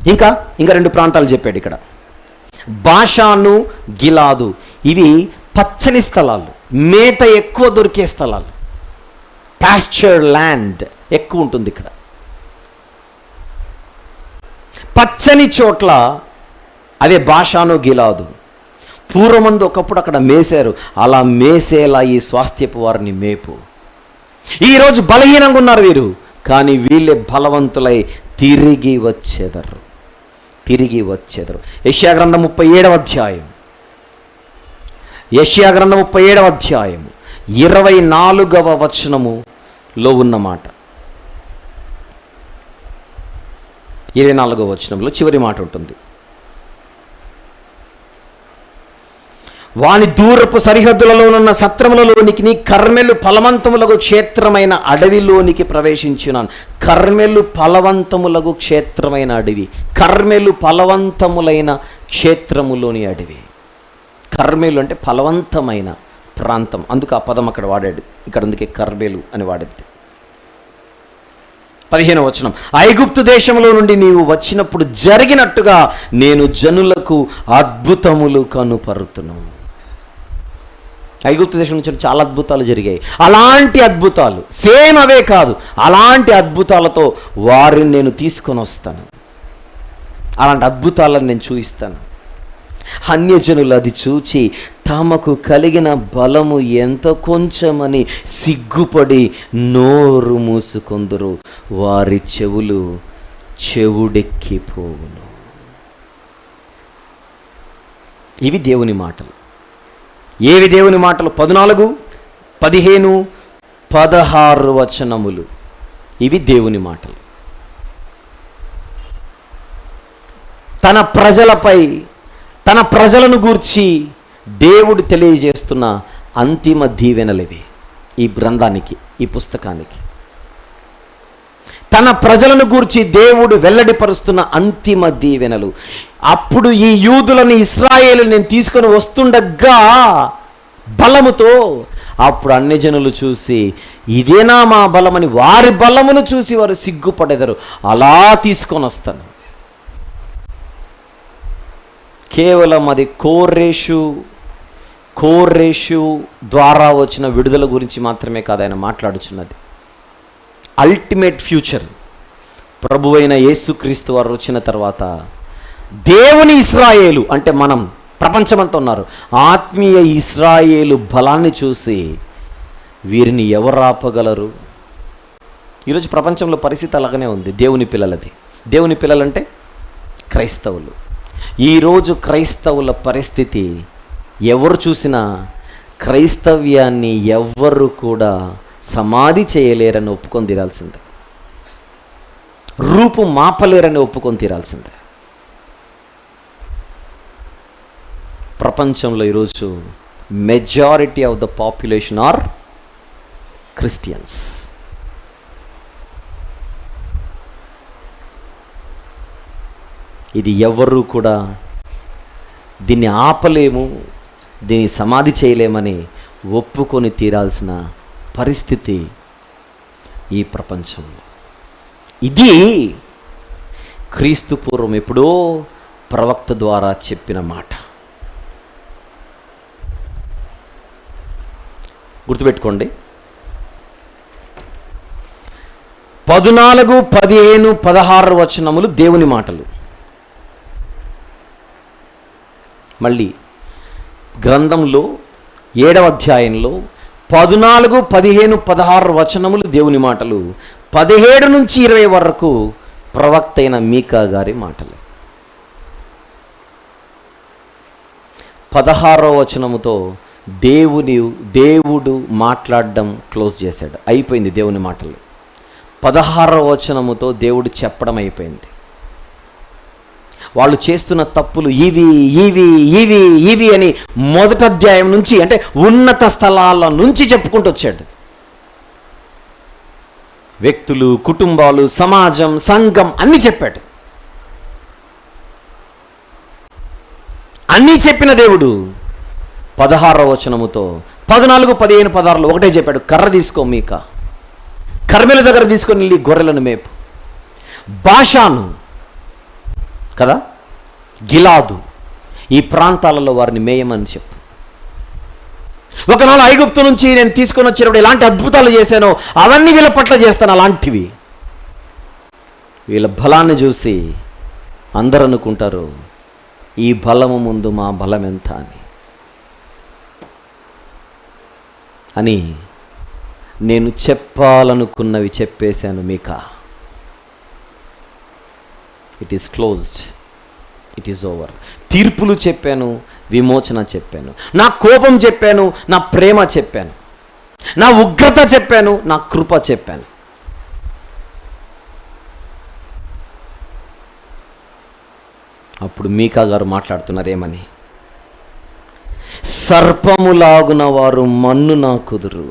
S1: ఇంకా ఇంకా 2 ప్రాంతాలు చెప్పాడు ఇక్కడ. బాషాను, గిలాదు, ఇవి పచ్చని స్థలాలు, మేత ఎక్కువ దొరికే స్థలాలు, పాస్చర్ ల్యాండ్ ఎక్కువ ఉంటుంది ఇక్కడ. పచ్చని చోట్ల అదే బాషాను, గిలాదు. పూర్వమందు ఒకప్పుడు అక్కడ మేసారు, అలా మేసేలా ఈ స్వాస్థ్యపు వారిని మేపు. ఈరోజు బలహీనంగా ఉన్నారు వీరు, కానీ వీళ్ళే బలవంతులై తిరిగి వచ్చేదరు. యెషయా గ్రంథం 37వ అధ్యాయం, యెషయా గ్రంథం 37వ అధ్యాయం 24వ వచనములో ఉన్నమాట. 24వ వచనంలో చివరి మాట ఉంటుంది. వాని దూరపు సరిహద్దులలోనున్న సత్రములలోనికి నీ కర్మెలు ఫలవంతములకు క్షేత్రమైన అడవిలోనికి ప్రవేశించున్నాను. కర్మెలు ఫలవంతములకు క్షేత్రమైన అడవి, కర్మెలు ఫలవంతములైన క్షేత్రములోని అడవి. కర్మెలు అంటే ఫలవంతమైన ప్రాంతం, అందుకు ఆ పదం అక్కడ వాడాడు. ఇక్కడ అందుకే కర్మెలు అని వాడింది. 15వ వచనం, ఐగుప్తు దేశంలో నుండి నీవు వచ్చినప్పుడు జరిగినట్టుగా నేను జనులకు అద్భుతములు కనుపరుతును. ఐగుప్తు దేశం నుంచి చాలా అద్భుతాలు జరిగాయి. అలాంటి అద్భుతాలు, సేమ్ అవే కాదు, అలాంటి అద్భుతాలతో వారిని నేను తీసుకొని వస్తాను. అలాంటి అద్భుతాలను నేను చూపిస్తాను. అన్యజనులు అది చూచి తమకు కలిగిన బలము ఎంత కొంచెమని సిగ్గుపడి నోరు మూసుకొందురు, వారి చెవులు చెవుడెక్కిపోవును. ఇవి దేవుని మాటలు. ఏవి దేవుని మాటలు? 14, 15, 16 వచనములు. ఇవి దేవుని మాటలు. తన ప్రజలపై, తన ప్రజలను గూర్చి దేవుడు తెలియజేస్తున్న అంతిమ దీవెనలివి ఈ గ్రంథానికి, ఈ పుస్తకానికి. తన ప్రజలను గూర్చి దేవుడు వెల్లడిపరుస్తున్న అంతిమ దీవెనలు. అప్పుడు ఈ యూదులను, ఇశ్రాయేలు నేను తీసుకొని వస్తుండగా బలముతో, అప్పుడు అన్ని జనులు చూసి ఇదేనా మా బలమని వారి బలమును చూసి వారు సిగ్గుపడెదరు. అలా తీసుకొని వస్తాను. కేవలం అది కోరేషు ద్వారా వచ్చిన విడుదల గురించి మాత్రమే కాదు ఆయన మాట్లాడుచున్నది. అల్టిమేట్ ఫ్యూచర్ ప్రభువైన యేసుక్రీస్తు వారు వచ్చిన తర్వాత దేవుని ఇశ్రాయేలు అంటే మనం, ప్రపంచమంతా ఉన్నారు, ఆత్మీయ ఇశ్రాయేలు బలాన్ని చూసి వీరిని ఎవరు ఆపగలరు? ఈరోజు ప్రపంచంలో పరిస్థితి అలాగనే ఉంది. దేవుని పిల్లలది. దేవుని పిల్లలంటే క్రైస్తవులు. ఈరోజు క్రైస్తవుల పరిస్థితి ఎవరు చూసినా క్రైస్తవ్యాన్ని ఎవ్వరు కూడా సమాధి చేయలేరని ఒప్పుకొని తీరాల్సిందే, రూపు మాపలేరని ఒప్పుకొని తీరాల్సిందే. ప్రపంచంలో ఈరోజు majority of the population are Christians. ఇది ఎవరు కూడా దీన్ని ఆపలేము, దీన్ని సమాధి చేయలేమని ఒప్పుకొని తీరాల్సిన పరిస్థితి ఈ ప్రపంచంలో. ఇది క్రీస్తు పూర్వం ఎప్పుడో ప్రవక్త ద్వారా చెప్పిన మాట. గుర్తుపెట్టుకోండి. 14, 15, 16 వచనములు దేవుని మాటలు. మళ్ళీ గ్రంథంలో 7వ అధ్యాయంలో 14, 15, 16 వచనములు దేవుని మాటలు. 17 నుంచి 20 వరకు ప్రవక్త అయిన మీకా గారి మాటలు. 16వ వచనముతో దేవుడు మాట్లాడడం క్లోజ్ చేశాడు, అయిపోయింది దేవుని మాటలు. 16వ వచనముతో దేవుడు చెప్పడం అయిపోయింది. వాళ్ళు చేస్తున్న తప్పులు ఇవి ఇవి ఇవి ఇవి అని మొదటి అధ్యాయం నుంచి, అంటే ఉన్నత స్థలాల నుంచి చెప్పుకుంటూ వచ్చాడు. వ్యక్తులు, కుటుంబాలు, సమాజం, సంఘం అన్నీ చెప్పాడు. అన్నీ చెప్పిన దేవుడు 16వ వచనముతో 14, 15, 16 ఒకటే చెప్పాడు. కర్ర తీసుకో మీకా, కర్మెల దగ్గర తీసుకొని వెళ్ళి గొర్రెలను మేపు. బాషాను కదా, గిలాదు ఈ ప్రాంతాలలో వారిని మేయమని చెప్పు. ఒకనాడు ఐగుప్తు నుంచి నేను తీసుకొని వచ్చినప్పుడు ఎలాంటి అద్భుతాలు చేశానో అవన్నీ వీళ్ళ పట్ల చేస్తాను. అలాంటివి వీళ్ళ బలాన్ని చూసి అందరూ అనుకుంటారు, ఈ బలము ముందు మా బలం ఎంత అని నేను చెప్పాలనుకున్నవి చెప్పేశాను. Micah, it is closed, it is over. తీర్పులు చెప్పాను, విమోచన చెప్పాను, నా కోపం చెప్పాను, నా ప్రేమ చెప్పాను, నా ఉగ్రత చెప్పాను, నా కృప చెప్పాను. అప్పుడు మీకా గారు మాట్లాడుతున్నారు ఏమని? సర్పములాగున వారు మన్ను నా కుదురు,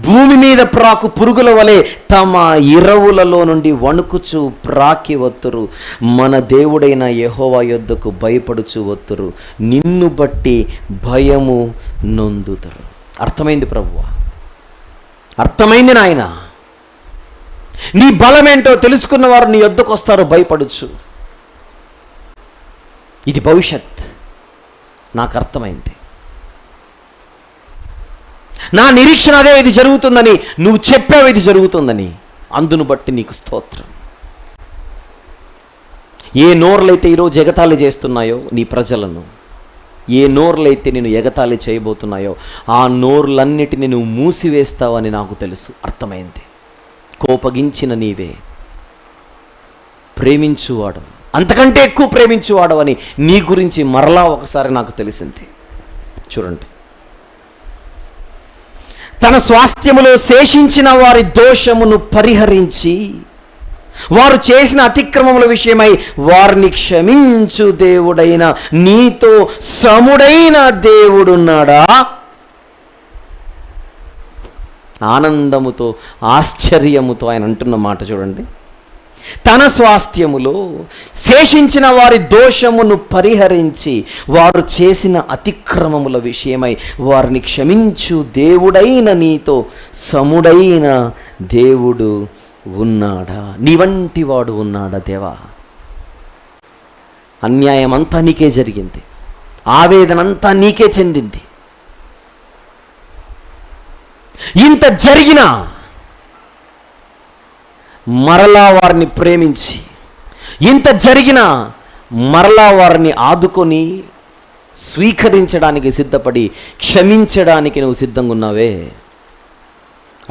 S1: భూమి మీద ప్రాకు పురుగుల వలె తమ ఇరవులలో నుండి వణుకుచు ప్రాకి వత్తురు, మన దేవుడైన యెహోవా యొద్దకు భయపడుచు వత్తురు, నిన్ను బట్టి భయము నొందుతారు. అర్థమైంది ప్రభువా, అర్థమైంది నాయన. నీ బలమేంటో తెలుసుకున్న వారు నీ యొద్దకు వస్తారు భయపడుచు. ఇది భవిష్యత్, నాకు అర్థమైంది. నా నిరీక్షణ అదే, ఇది జరుగుతుందని నువ్వు చెప్పావు, ఇది జరుగుతుందని. అందును బట్టి నీకు స్తోత్రం. ఏ నోర్లైతే ఈరోజు ఎగతాళి చేస్తున్నాయో నీ ప్రజలను, ఏ నోర్లైతే నేను ఎగతాళి చేయబోతున్నాయో ఆ నోర్లన్నిటిని నువ్వు మూసివేస్తావని నాకు తెలుసు, అర్థమైంది. కోపగించిన నీవే, ప్రేమించువాడు, అంతకంటే ఎక్కువ ప్రేమించువాడవని నీ గురించి మరలా ఒకసారి నాకు తెలిసింది. చూడండి, తన స్వాస్థ్యములో శేషించిన వారి దోషమును పరిహరించి వారు చేసిన అతిక్రమముల విషయమై వారిని క్షమించు దేవుడైన నీతో సముడైన దేవుడున్నాడా? ఆనందముతో ఆశ్చర్యముతో ఆయన అంటున్న మాట చూడండి. తన స్వాస్థ్యములో శేషించిన వారి దోషమును పరిహరించి వారు చేసిన అతిక్రమముల విషయమై వారిని క్షమించు దేవుడైన నీతో సముడైన దేవుడు ఉన్నాడా? నీ వంటి వాడు ఉన్నాడా దేవా? అన్యాయం అంతా నీకే జరిగింది, ఆవేదన అంతా నీకే చెందింది. ఇంత జరిగినా మరలా వారిని ప్రేమించి, ఇంత జరిగినా మరలా వారిని ఆదుకొని స్వీకరించడానికి సిద్ధపడి క్షమించడానికి నువ్వు సిద్ధంగా ఉన్నావే.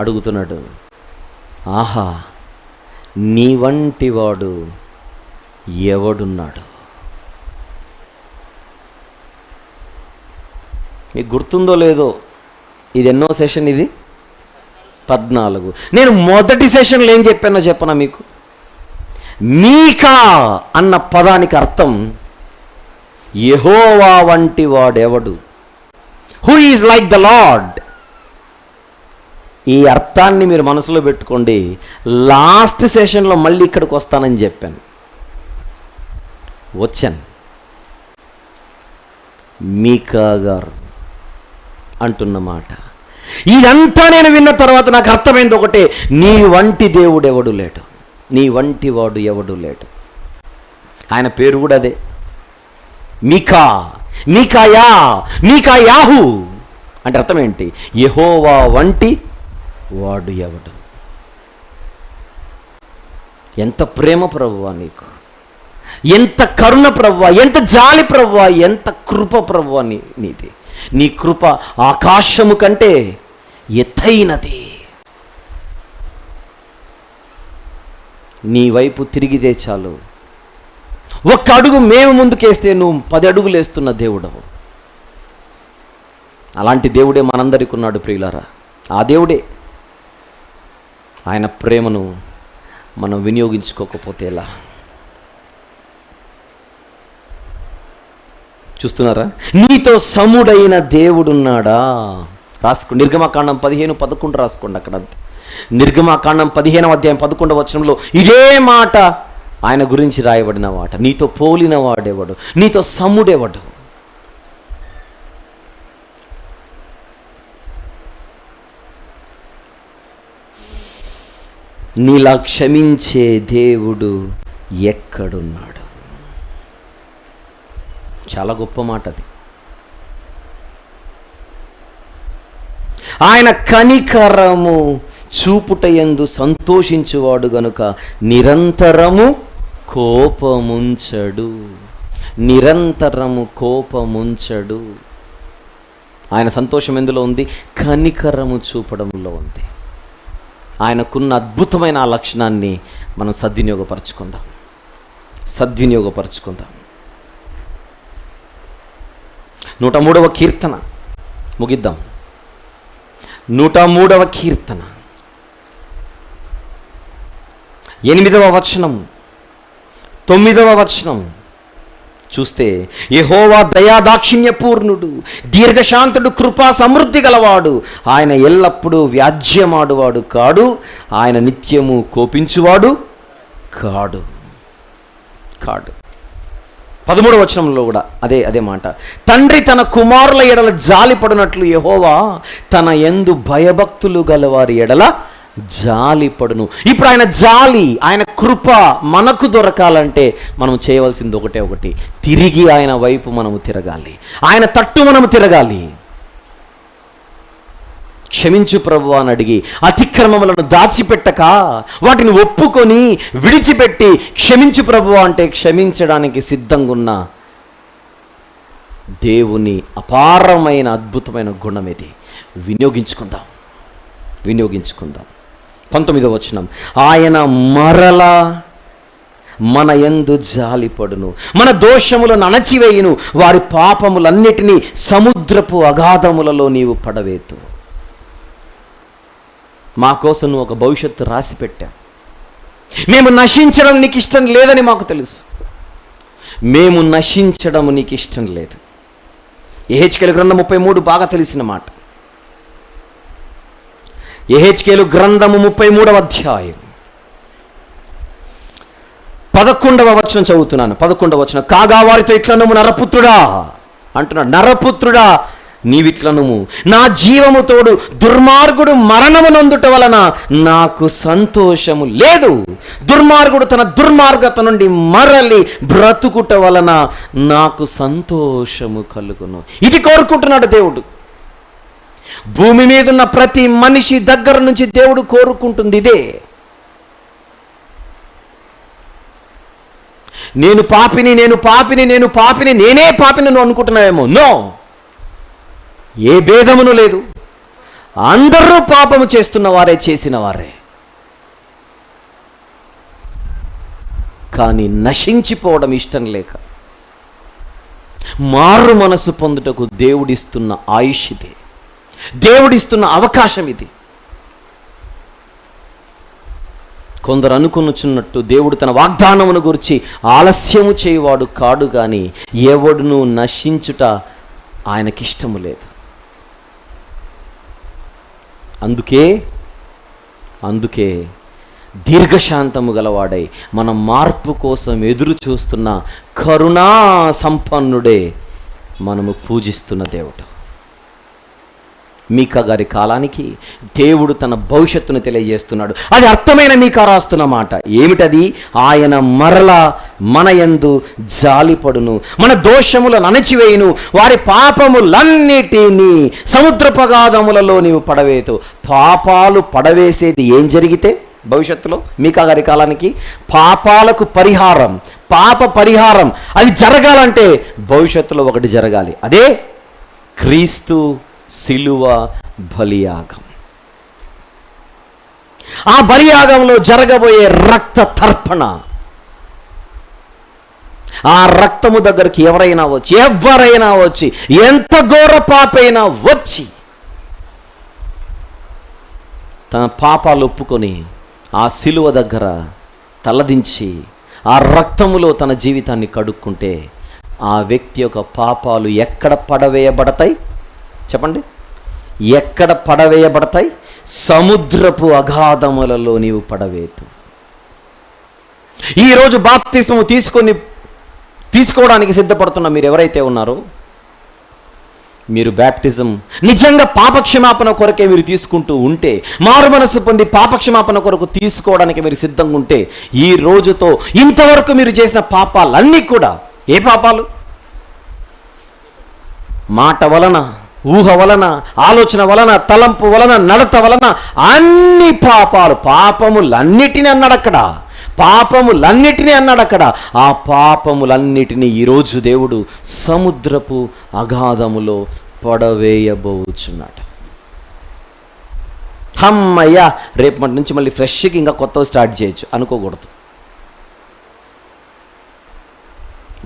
S1: అడుగుతున్నాడు, ఆహా, నీ వంటి వాడు ఎవడున్నాడు? మీకు గుర్తుందో లేదో, ఇది ఎన్నో సెషన్? ఇది 14. నేను మొదటి సెషన్లో ఏం చెప్పానో చెప్పనా మీకు? మీకా అన్న పదానికి అర్థం యెహోవా వంటి వాడెవడు, who is like the lord. ఈ అర్థాన్ని మీరు మనసులో పెట్టుకోండి. లాస్ట్ సెషన్లో మళ్ళీ ఇక్కడికి వస్తానని చెప్పాను, వచ్చాను. మీకా గారు అంటున్న మాట ఇదంతా నేను విన్న తర్వాత నాకు అర్థమైంది ఒకటే, నీ వంటి దేవుడు ఎవడు లేడు, నీ వంటి వాడు ఎవడు లేడు. ఆయన పేరు కూడా అదే, మీకా, మీకాయా, మీకాయాహు అంటే అర్థం ఏంటి? యెహోవా వంటి వాడు ఎవడు. ఎంత ప్రేమ ప్రభువా నీకు, ఎంత కరుణ ప్రభువా, ఎంత జాలి ప్రభువా, ఎంత కృప ప్రభువా నీది. నీ కృప ఆకాశము కంటే ఎత్తైనది. నీ వైపు తిరిగితే చాలు, ఒక్క అడుగు మేము ముందుకేస్తే నువ్వు 10 అడుగులు వేస్తున్న దేవుడవు. అలాంటి దేవుడే మనందరికీ ఉన్నాడు ప్రియులారా. ఆ దేవుడే. ఆయన ప్రేమను మనం వినియోగించుకోకపోతే ఎలా? చూస్తున్నారా? నీతో సముడైన దేవుడున్నాడా? రాసుకోండి, నిర్గమకాండం 15:11 రాసుకోండి. అక్కడ నిర్గమకాండం 15వ అధ్యాయం 11వ వచనంలో ఇదే మాట ఆయన గురించి రాయబడిన మాట. నీతో పోలిన వాడెవడు, నీతో సముడెవడు? నీలా క్షమించే దేవుడు ఎక్కడున్నాడు? చాలా గొప్ప మాట అది. ఆయన కనికరము చూపుటయందు సంతోషించువాడు గనుక నిరంతరము కోపముంచడు. నిరంతరము కోపముంచడు. ఆయన సంతోషం ఎందులో ఉంది? కనికరము చూపడంలో ఉంది. ఆయనకున్న అద్భుతమైన ఆ లక్షణాన్ని మనం సద్వినియోగపరచుకుందాం. 103వ కీర్తన ముగిద్దాం. 103వ కీర్తన 8వ వచనం 9వ వచనం చూస్తే, యెహోవా దయాదాక్షిణ్యపూర్ణుడు, దీర్ఘశాంతుడు, కృపా సమృద్ధి గలవాడు. ఆయన ఎల్లప్పుడూ వ్యాజ్యమాడువాడు కాడు, ఆయన నిత్యము కోపించువాడు కాడు. 13వ వచనంలో కూడా అదే మాట. తండ్రి తన కుమారుల ఎడల జాలిపడినట్లు యెహోవా తన యందు భయభక్తులు గలవారి ఎడల జాలిపడును. ఇప్పుడు ఆయన జాలి, ఆయన కృప మనకు దొరకాలంటే మనం చేయవలసింది ఒకటి, తిరిగి ఆయన వైపు మనము తిరగాలి, ఆయన తట్టు మనము తిరగాలి. క్షమించు ప్రభువా అని అడిగి, అతిక్రమములను దాచిపెట్టక వాటిని ఒప్పుకొని విడిచిపెట్టి క్షమించు ప్రభువా అంటే క్షమించడానికి సిద్ధంగా ఉన్న దేవుని అపారమైన అద్భుతమైన గుణం ఇది. వినియోగించుకుందాం. 19వ వచనం, ఆయన మరలా మన యందు జాలిపడును, మన దోషములను అణచివేయును, వారి పాపములన్నిటినీ సముద్రపు అగాధములలో నీవు పడవేతు. మా కోసం నువ్వు ఒక భవిష్యత్తు రాసి పెట్టావు. మేము నశించడం నీకు ఇష్టం లేదని మాకు తెలుసు. మేము నశించడం నీకు ఇష్టం లేదు. యెహెజ్కేలు గ్రంథం 33 బాగా తెలిసిన మాట. యెహెజ్కేలు గ్రంథము 33వ అధ్యాయం 11వ వచనం చదువుతున్నాను. 11వ వచనం, కాగా వారితో ఇట్లనుము నరపుత్రుడా అంటున్నాడు. నరపుత్రుడా నీవిట్లనుము, నా జీవము తోడు దుర్మార్గుడు మరణము నొందుట వలన నాకు సంతోషము లేదు. దుర్మార్గుడు తన దుర్మార్గత నుండి మరలి బ్రతుకుట వలన నాకు సంతోషము కలుగును. ఇది కోరుకుంటున్నాడు దేవుడు. భూమి మీద ఉన్న ప్రతి మనిషి దగ్గర నుంచి దేవుడు కోరుకుంటుంది ఇదే. నేను పాపిని, నేనే పాపిని నువ్వు అనుకుంటున్నావేమో. నో, ఏ భేదమును లేదు. అందరూ పాపము చేస్తున్న వారే, చేసిన వారే. కానీ నశించిపోవడం ఇష్టం లేక మారు మనసు పొందుటకు దేవుడిస్తున్న ఆయుష్ ఇది, దేవుడిస్తున్న అవకాశం ఇది. కొందరు అనుకునుచున్నట్టు దేవుడు తన వాగ్దానమును గురించి ఆలస్యము చేయవాడు కాడు, కానీ ఎవడును నశించుట ఆయనకిష్టము లేదు. అందుకే దీర్ఘశాంతము గలవాడై మన మార్పు కోసం ఎదురు చూస్తున్న కరుణా సంపన్నుడే మనము పూజిస్తున్న దేవుడు. మీకా గారి కాలానికి దేవుడు తన భవిష్యత్తును తెలియజేస్తున్నాడు. అది అర్థమైన మీకా రాస్తున్న మాట ఏమిటది? ఆయన మరలా మన యందు జాలిపడును, మన దోషములను అణచివేయును, వారి పాపములన్నిటినీ సముద్రపగాధములలో నీవు పడవేతు. పాపాలు పడవేసేది ఏం జరిగితే భవిష్యత్తులో మీకా గారి కాలానికి పాపాలకు పరిహారం, పాప పరిహారం అది జరగాలంటే భవిష్యత్తులో ఒకటి జరగాలి. అదే క్రీస్తు శిలువ బలియాగం. ఆ బలియాగంలో జరగబోయే రక్త తర్పణ, ఆ రక్తము దగ్గరికి ఎవరైనా వచ్చి ఎంత ఘోర పాపైనా వచ్చి తన పాపాలు ఒప్పుకొని ఆ శిలువ దగ్గర తలదించి ఆ రక్తములో తన జీవితాన్ని కడుక్కుంటే ఆ వ్యక్తి యొక్క పాపాలు ఎక్కడ పడవేయబడతాయి చెప్పండి? ఎక్కడ పడవేయబడతాయి? సముద్రపు అగాధములలో నీవు పడవేతు. ఈరోజు బాప్తిస్మము తీసుకోవడానికి సిద్ధపడుతున్న మీరు ఎవరైతే ఉన్నారో, మీరు బ్యాప్టిజం నిజంగా పాపక్షమాపణ కొరకే మీరు తీసుకుంటూ ఉంటే, మారు మనసు పొంది పాపక్షమాపణ కొరకు తీసుకోవడానికి మీరు సిద్ధంగా ఉంటే, ఈ రోజుతో ఇంతవరకు మీరు చేసిన పాపాలన్నీ కూడా, ఏ పాపాలు? మాట వలన, ఊహ వలన, ఆలోచన వలన, తలంపు వలన, నడత వలన అన్ని పాపాలు, పాపములన్నిటినీ అన్నాడు అక్కడ. ఆ పాపములన్నిటినీ ఈరోజు దేవుడు సముద్రపు అగాధములో పడవేయబోచున్నాడు. అమ్మయ్య, రేపటి నుంచి మళ్ళీ ఫ్రెష్గా ఇంకా కొత్తవి స్టార్ట్ చేయొచ్చు అనుకోకూడదు.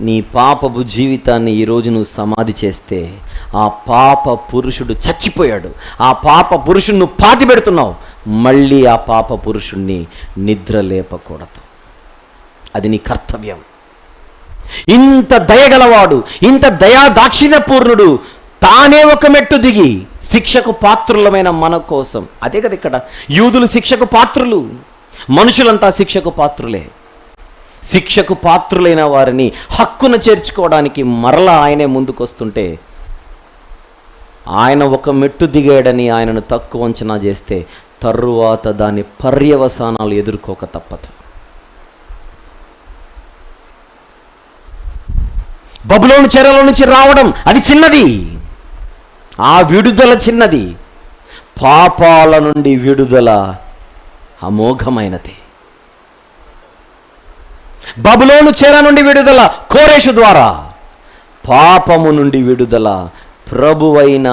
S1: నీ పాపపు జీవితాన్ని ఈరోజు నువ్వు సమాధి చేస్తే ఆ పాప పురుషుడు చచ్చిపోయాడు. ఆ పాప పురుషుడు నువ్వు పాతి పెడుతున్నావు. మళ్ళీ ఆ పాప పురుషుణ్ణి నిద్ర లేపకూడదు. అది నీ కర్తవ్యం. ఇంత దయగలవాడు, ఇంత దయాదాక్షిణ్యపూర్ణుడు తానే ఒక మెట్టు దిగి శిక్షకు పాత్రులమైన మన కోసం. అదే కదా ఇక్కడ యూదులు శిక్షకు పాత్రులు, మనుషులంతా శిక్షకు పాత్రులే. శిక్షకు పాత్రులైన వారిని హక్కున చేర్చుకోవడానికి మరలా ఆయనే ముందుకొస్తుంటే, ఆయన ఒక మెట్టు దిగాడని ఆయనను తక్కువ అంచనా చేస్తే తరువాత దాని పర్యవసానాలు ఎదుర్కోక తప్పదు. బబులోను చెరలో నుంచి రావడం అది చిన్నది, ఆ విడుదల చిన్నది. పాపాల నుండి విడుదల అమోఘమైనది. బబులోను చెర నుండి విడుదల కోరేషు ద్వారా, పాపము నుండి విడుదల ప్రభువైన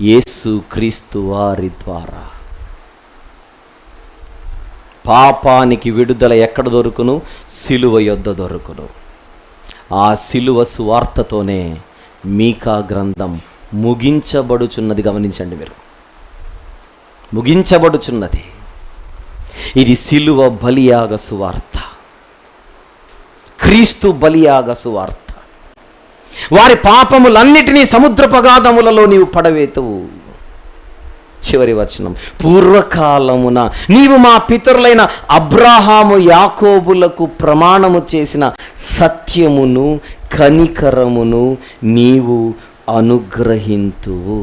S1: యేసు క్రీస్తు వారి ద్వారా. పాపానికి విడుదల ఎక్కడ దొరుకును? సిలువ యొద్ద దొరుకును. ఆ సిలువ సువార్తతోనే మీకా గ్రంథం ముగించబడుచున్నది. గమనించండి మీరు, ముగించబడుచున్నది. ఇది సిలువ బలియాగ సువార్త, క్రీస్తు బలియాగ సువార్త. వారి పాపములన్నిటినీ సముద్రపగాధములలో నీవు పడవేతువు. చివరి వచనం, పూర్వకాలమున నీవు మా పితరులైన అబ్రాహాము యాకోబులకు ప్రమాణము చేసిన సత్యమును కనికరమును నీవు అనుగ్రహింతువు.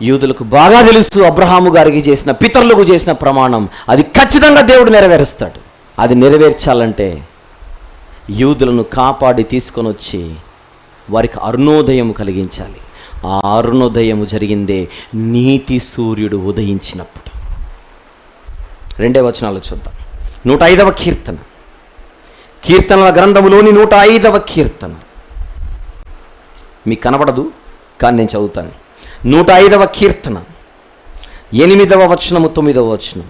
S1: యూదులకు బాగా తెలుసు అబ్రహాము గారికి చేసిన, పితరులకు చేసిన ప్రమాణం అది ఖచ్చితంగా దేవుడు నెరవేరుస్తాడు. అది నెరవేర్చాలంటే యూదులను కాపాడి తీసుకొని వచ్చి వారికి అరుణోదయం కలిగించాలి. ఆ అరుణోదయము జరిగిందే నీతి సూర్యుడు ఉదయించినప్పుడు. 2వ వచనాలు చూద్దాం. 105వ కీర్తన, కీర్తనల గ్రంథములోని 105వ కీర్తన. మీకు కనబడదు కానీ నేను చదువుతాను. 105వ కీర్తన 8వ వచనము 9వ వచనం.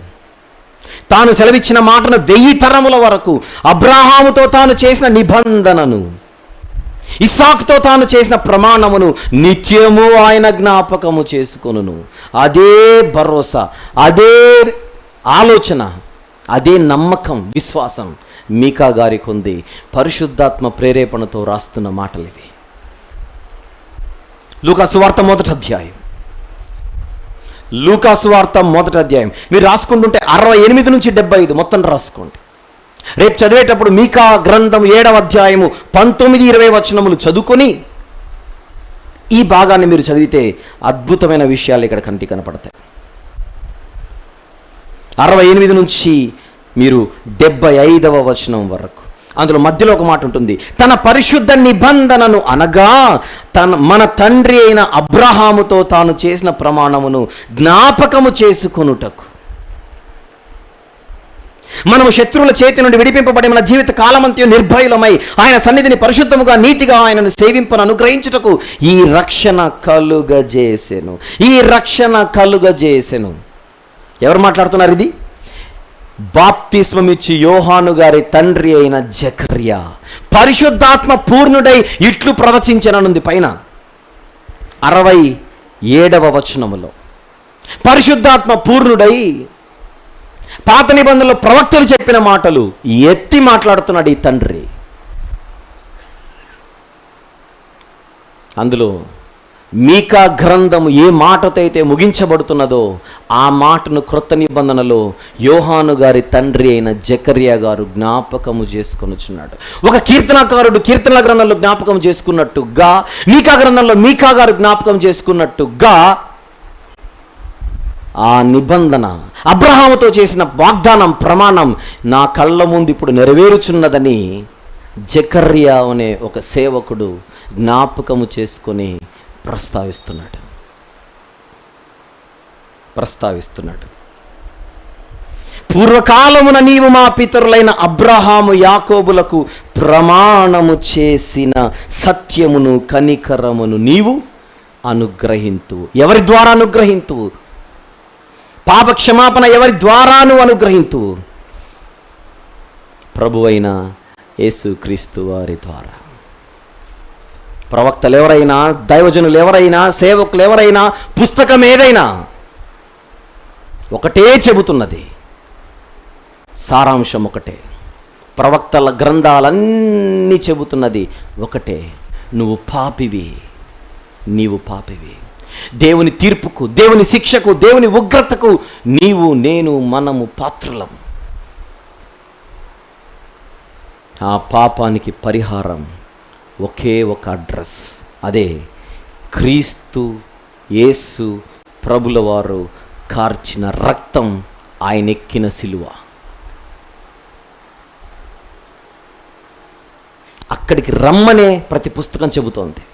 S1: తాను సెలవిచ్చిన మాటను 1000 తరముల వరకు, అబ్రాహాముతో తాను చేసిన నిబంధనను, ఇస్సాకుతో తాను చేసిన ప్రమాణమును నిత్యము ఆయన జ్ఞాపకము చేసుకొనును. అదే భరోసా, అదే ఆలోచన, అదే నమ్మకం, విశ్వాసం మీకా గారికి ఉంది. పరిశుద్ధాత్మ ప్రేరేపణతో రాస్తున్న మాటలు ఇవి. లూకా సువార్త 1వ అధ్యాయం, లూకా సువార్త 1వ అధ్యాయం. మీరు రాసుకుంటుంటే 68 నుంచి 75 మొత్తం రాసుకోండి. రేపు చదివేటప్పుడు మీకా గ్రంథం 7వ అధ్యాయము 19-20 వచనములు చదువుకొని ఈ భాగాన్ని మీరు చదివితే అద్భుతమైన విషయాలు ఇక్కడ కంటికి కనపడతాయి. 68 నుంచి మీరు 75వ వచనం వరకు, అందులో మధ్యలో ఒక మాట ఉంటుంది. తన పరిశుద్ధ నిబంధనను అనగా మన తండ్రి అయిన అబ్రహాముతో తాను చేసిన ప్రమాణమును జ్ఞాపకము చేసుకొనుటకు, మనము శత్రువుల చేతి నుండి విడిపింపబడి మన జీవిత కాలమంతయు నిర్భయులమై ఆయన సన్నిధిని పరిశుద్ధముగా నీతిగా ఆయనను సేవింపను అనుగ్రహించుటకు ఈ రక్షణ కలుగజేసెను. ఈ రక్షణ కలుగజేసెను. ఎవరు మాట్లాడుతున్నారు? ఇది బాప్తిస్మమిచ్చి యోహాను గారి తండ్రి అయిన జకర్యా పరిశుద్ధాత్మ పూర్ణుడై ఇట్లు ప్రవచించననుంది పైన 67వ వచనములో. పరిశుద్ధాత్మ పూర్ణుడై పాత నిబంధనలో ప్రవక్తలు చెప్పిన మాటలు ఎత్తి మాట్లాడుతున్నాడు ఈ తండ్రి. అందులో మీకా గ్రంథము ఏ మాటతో అయితే ముగించబడుతున్నదో ఆ మాటను క్రొత్త నిబంధనలో యోహాను గారి తండ్రి అయిన జకర్యా గారు జ్ఞాపకము చేసుకొనుచున్నాడు. ఒక కీర్తనకారుడు కీర్తనల గ్రంథంలో జ్ఞాపకం చేసుకున్నట్టుగా, మీకా గ్రంథంలో మీకా గారు జ్ఞాపకం చేసుకున్నట్టుగా ఆ నిబంధన, అబ్రహాముతో చేసిన వాగ్దానం, ప్రమాణం నా కళ్ళ ముందు ఇప్పుడు నెరవేరుచున్నదని జకర్యా అనే ఒక సేవకుడు జ్ఞాపకము చేసుకొని ప్రస్తావిస్తున్నాడు. పూర్వకాలమున నీవు మా పితరులైన అబ్రహాము యాకోబులకు ప్రమాణము చేసిన సత్యమును కనికరమును నీవు అనుగ్రహింతువు. ఎవరి ద్వారా అనుగ్రహింతువు? పాప క్షమాపణ ఎవరి ద్వారాను అనుగ్రహింతువు? ప్రభువైన యేసుక్రీస్తు వారి ద్వారా. ప్రవక్తలు ఎవరైనా, దైవజనులు ఎవరైనా, సేవకులు ఎవరైనా, పుస్తకం ఏదైనా ఒకటే చెబుతున్నది, సారాంశం ఒకటే. ప్రవక్తల గ్రంథాలన్నీ చెబుతున్నది ఒకటే, నువ్వు పాపివి, నీవు పాపివి. దేవుని తీర్పుకు, దేవుని శిక్షకు, దేవుని ఉగ్రతకు నీవు, నేను, మనము పాత్రులం. ఆ పాపానికి పరిహారం ఒకే ఒక అడ్రస్, అదే క్రీస్తు యేసు ప్రభుల వారు కార్చిన రక్తం, ఆయన ఎక్కిన సిలువ. అక్కడికి రమ్మనే ప్రతి పుస్తకం చెబుతోంది,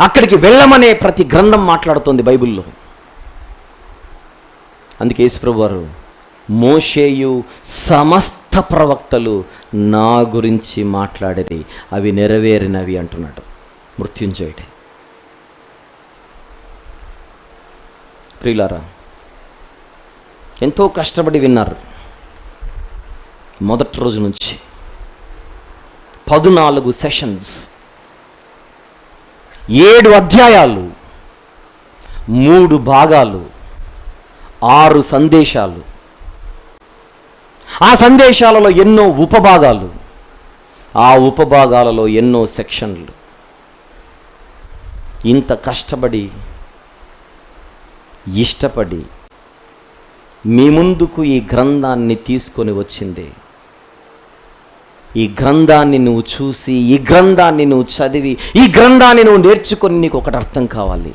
S1: అక్కడికి వెళ్ళమనే ప్రతి గ్రంథం మాట్లాడుతోంది బైబిల్లో. అందుకే యేసుప్రభు వారు, మోషేయు సమస్త ప్రవక్తలు నా గురించి మాట్లాడేది అవి నెరవేరినవి అంటున్నాడు మృత్యుంజయుడే. ప్రియులారా, ఎంతో కష్టపడి విన్నారు. మొదటి రోజు నుంచి 14 సెషన్స్, 7 అధ్యాయాలు, 3 భాగాలు, 6 సందేశాలు, ఆ సందేశాలలో ఎన్నో ఉపభాగాలు, ఆ ఉపభాగాలలో ఎన్నో సెక్షన్లు. ఇంత కష్టపడి, ఇష్టపడి మీ ముందుకు ఈ గ్రంథాన్ని తీసుకొని వచ్చింది, ఈ గ్రంథాన్ని నువ్వు చూసి, ఈ గ్రంథాన్ని నువ్వు చదివి, ఈ గ్రంథాన్ని నువ్వు నేర్చుకొని నీకు ఒకటి అర్థం కావాలి.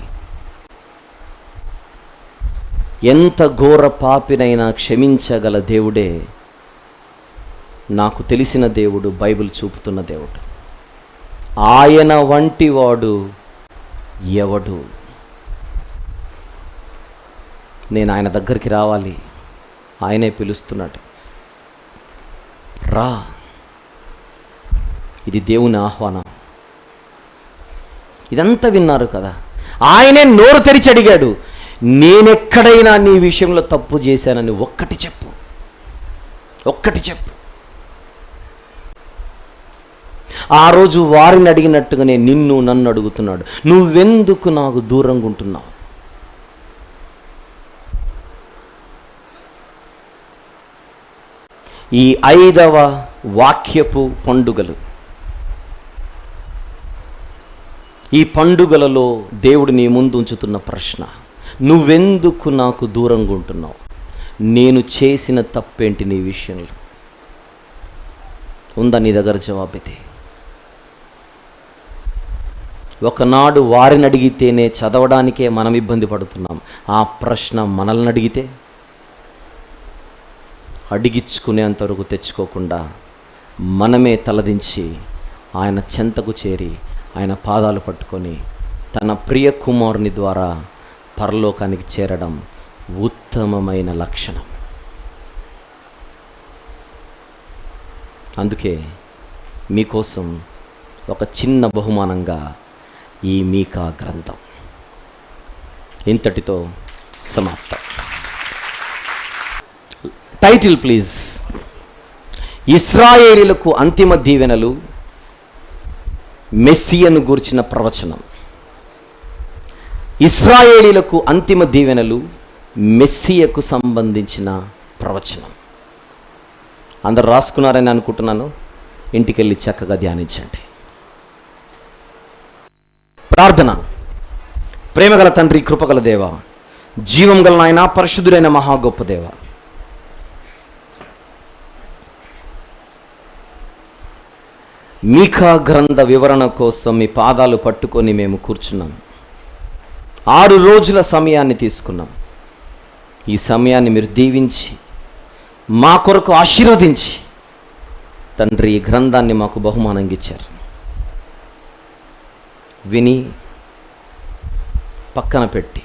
S1: ఎంత ఘోర పాపినైనా క్షమించగల దేవుడే నాకు తెలిసిన దేవుడు, బైబిల్ చూపుతున్న దేవుడు. ఆయన వంటి వాడు ఎవడు? నేను ఆయన దగ్గరికి రావాలి, ఆయనే పిలుస్తున్నాడు, రా. ఇది దేవుని ఆహ్వానం. ఇదంతా విన్నారు కదా. ఆయనే నోరు తెరిచి అడిగాడు, నేనెక్కడైనా నీ విషయంలో తప్పు చేశానని ఒక్కటి చెప్పు, ఒక్కటి చెప్పు. ఆ రోజు వారిని అడిగినట్టుగానే నిన్ను, నన్ను అడుగుతున్నాడు, నువ్వెందుకు నాకు దూరంగా ఉంటున్నావు? ఈ 5వ వాక్యపు పండుగలు, ఈ పండుగలలో దేవుడు నీ ముందు ఉంచుతున్న ప్రశ్న, నువ్వెందుకు నాకు దూరంగా ఉంటున్నావు? నేను చేసిన తప్పేంటి నీ విషయంలో? ఉందా నీ దగ్గర జవాబితే? ఒకనాడు వారిని అడిగితేనే చదవడానికే మనం ఇబ్బంది పడుతున్నాం. ఆ ప్రశ్న మనల్ని అడిగితే అడిగించుకునేంతవరకు తెచ్చుకోకుండా మనమే తలదించి ఆయన చెంతకు చేరి ఆయన పాదాలు పట్టుకొని తన ప్రియ కుమారుని ద్వారా పరలోకానికి చేరడం ఉత్తమమైన లక్షణం. అందుకే మీకోసం ఒక చిన్న బహుమానంగా ఈ మీకా గ్రంథం. ఇంతటితో సమాప్తం. Title please. ఇశ్రాయేలీలకు అంతిమ దీవెనలు, మెస్సియను గూర్చిన ప్రవచనం. ఇశ్రాయేలీలకు అంతిమ దీవెనలు, మెస్సియకు సంబంధించిన ప్రవచనం. అందరు రాసుకున్నారని అనుకుంటున్నాను. ఇంటికెళ్ళి చక్కగా ధ్యానించండి. ప్రార్థన. ప్రేమగల తండ్రి, కృపగల దేవ, జీవం గల నాయన, పరిశుద్ధుడైన మహా గొప్ప దేవ, మీకా గ్రంథ వివరణ కోసం మీ పాదాలు పట్టుకొని మేము కూర్చున్నాం. 6 రోజుల సమయాన్ని తీసుకున్నాం. ఈ సమయాన్ని మీరు దీవించి, మా కొరకు ఆశీర్వదించి, తండ్రి ఈ గ్రంథాన్ని మాకు బహుమానంగా ఇచ్చారు. విని పక్కన పెట్టి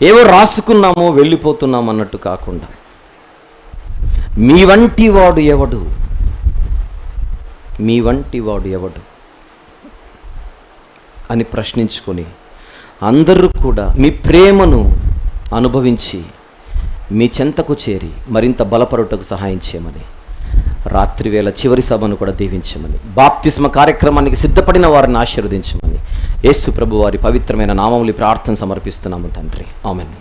S1: ఏవో రాసుకున్నామో వెళ్ళిపోతున్నాం అన్నట్టు కాకుండా, మీ వంటి వాడు ఎవడు, మీ వంటి వాడు ఎవడు అని ప్రశ్నించుకొని అందరూ కూడా మీ ప్రేమను అనుభవించి మీ చెంతకు చేరి మరింత బలపరుటకు సహాయం చేయమని, రాత్రివేళ చివరి సభను కూడా దీవించమని, బాప్తిస్మ కార్యక్రమానికి సిద్ధపడిన వారిని ఆశీర్వదించమని యేసు ప్రభు వారి పవిత్రమైన నామములు ప్రార్థన సమర్పిస్తున్నాము తండ్రి. ఆమేన్.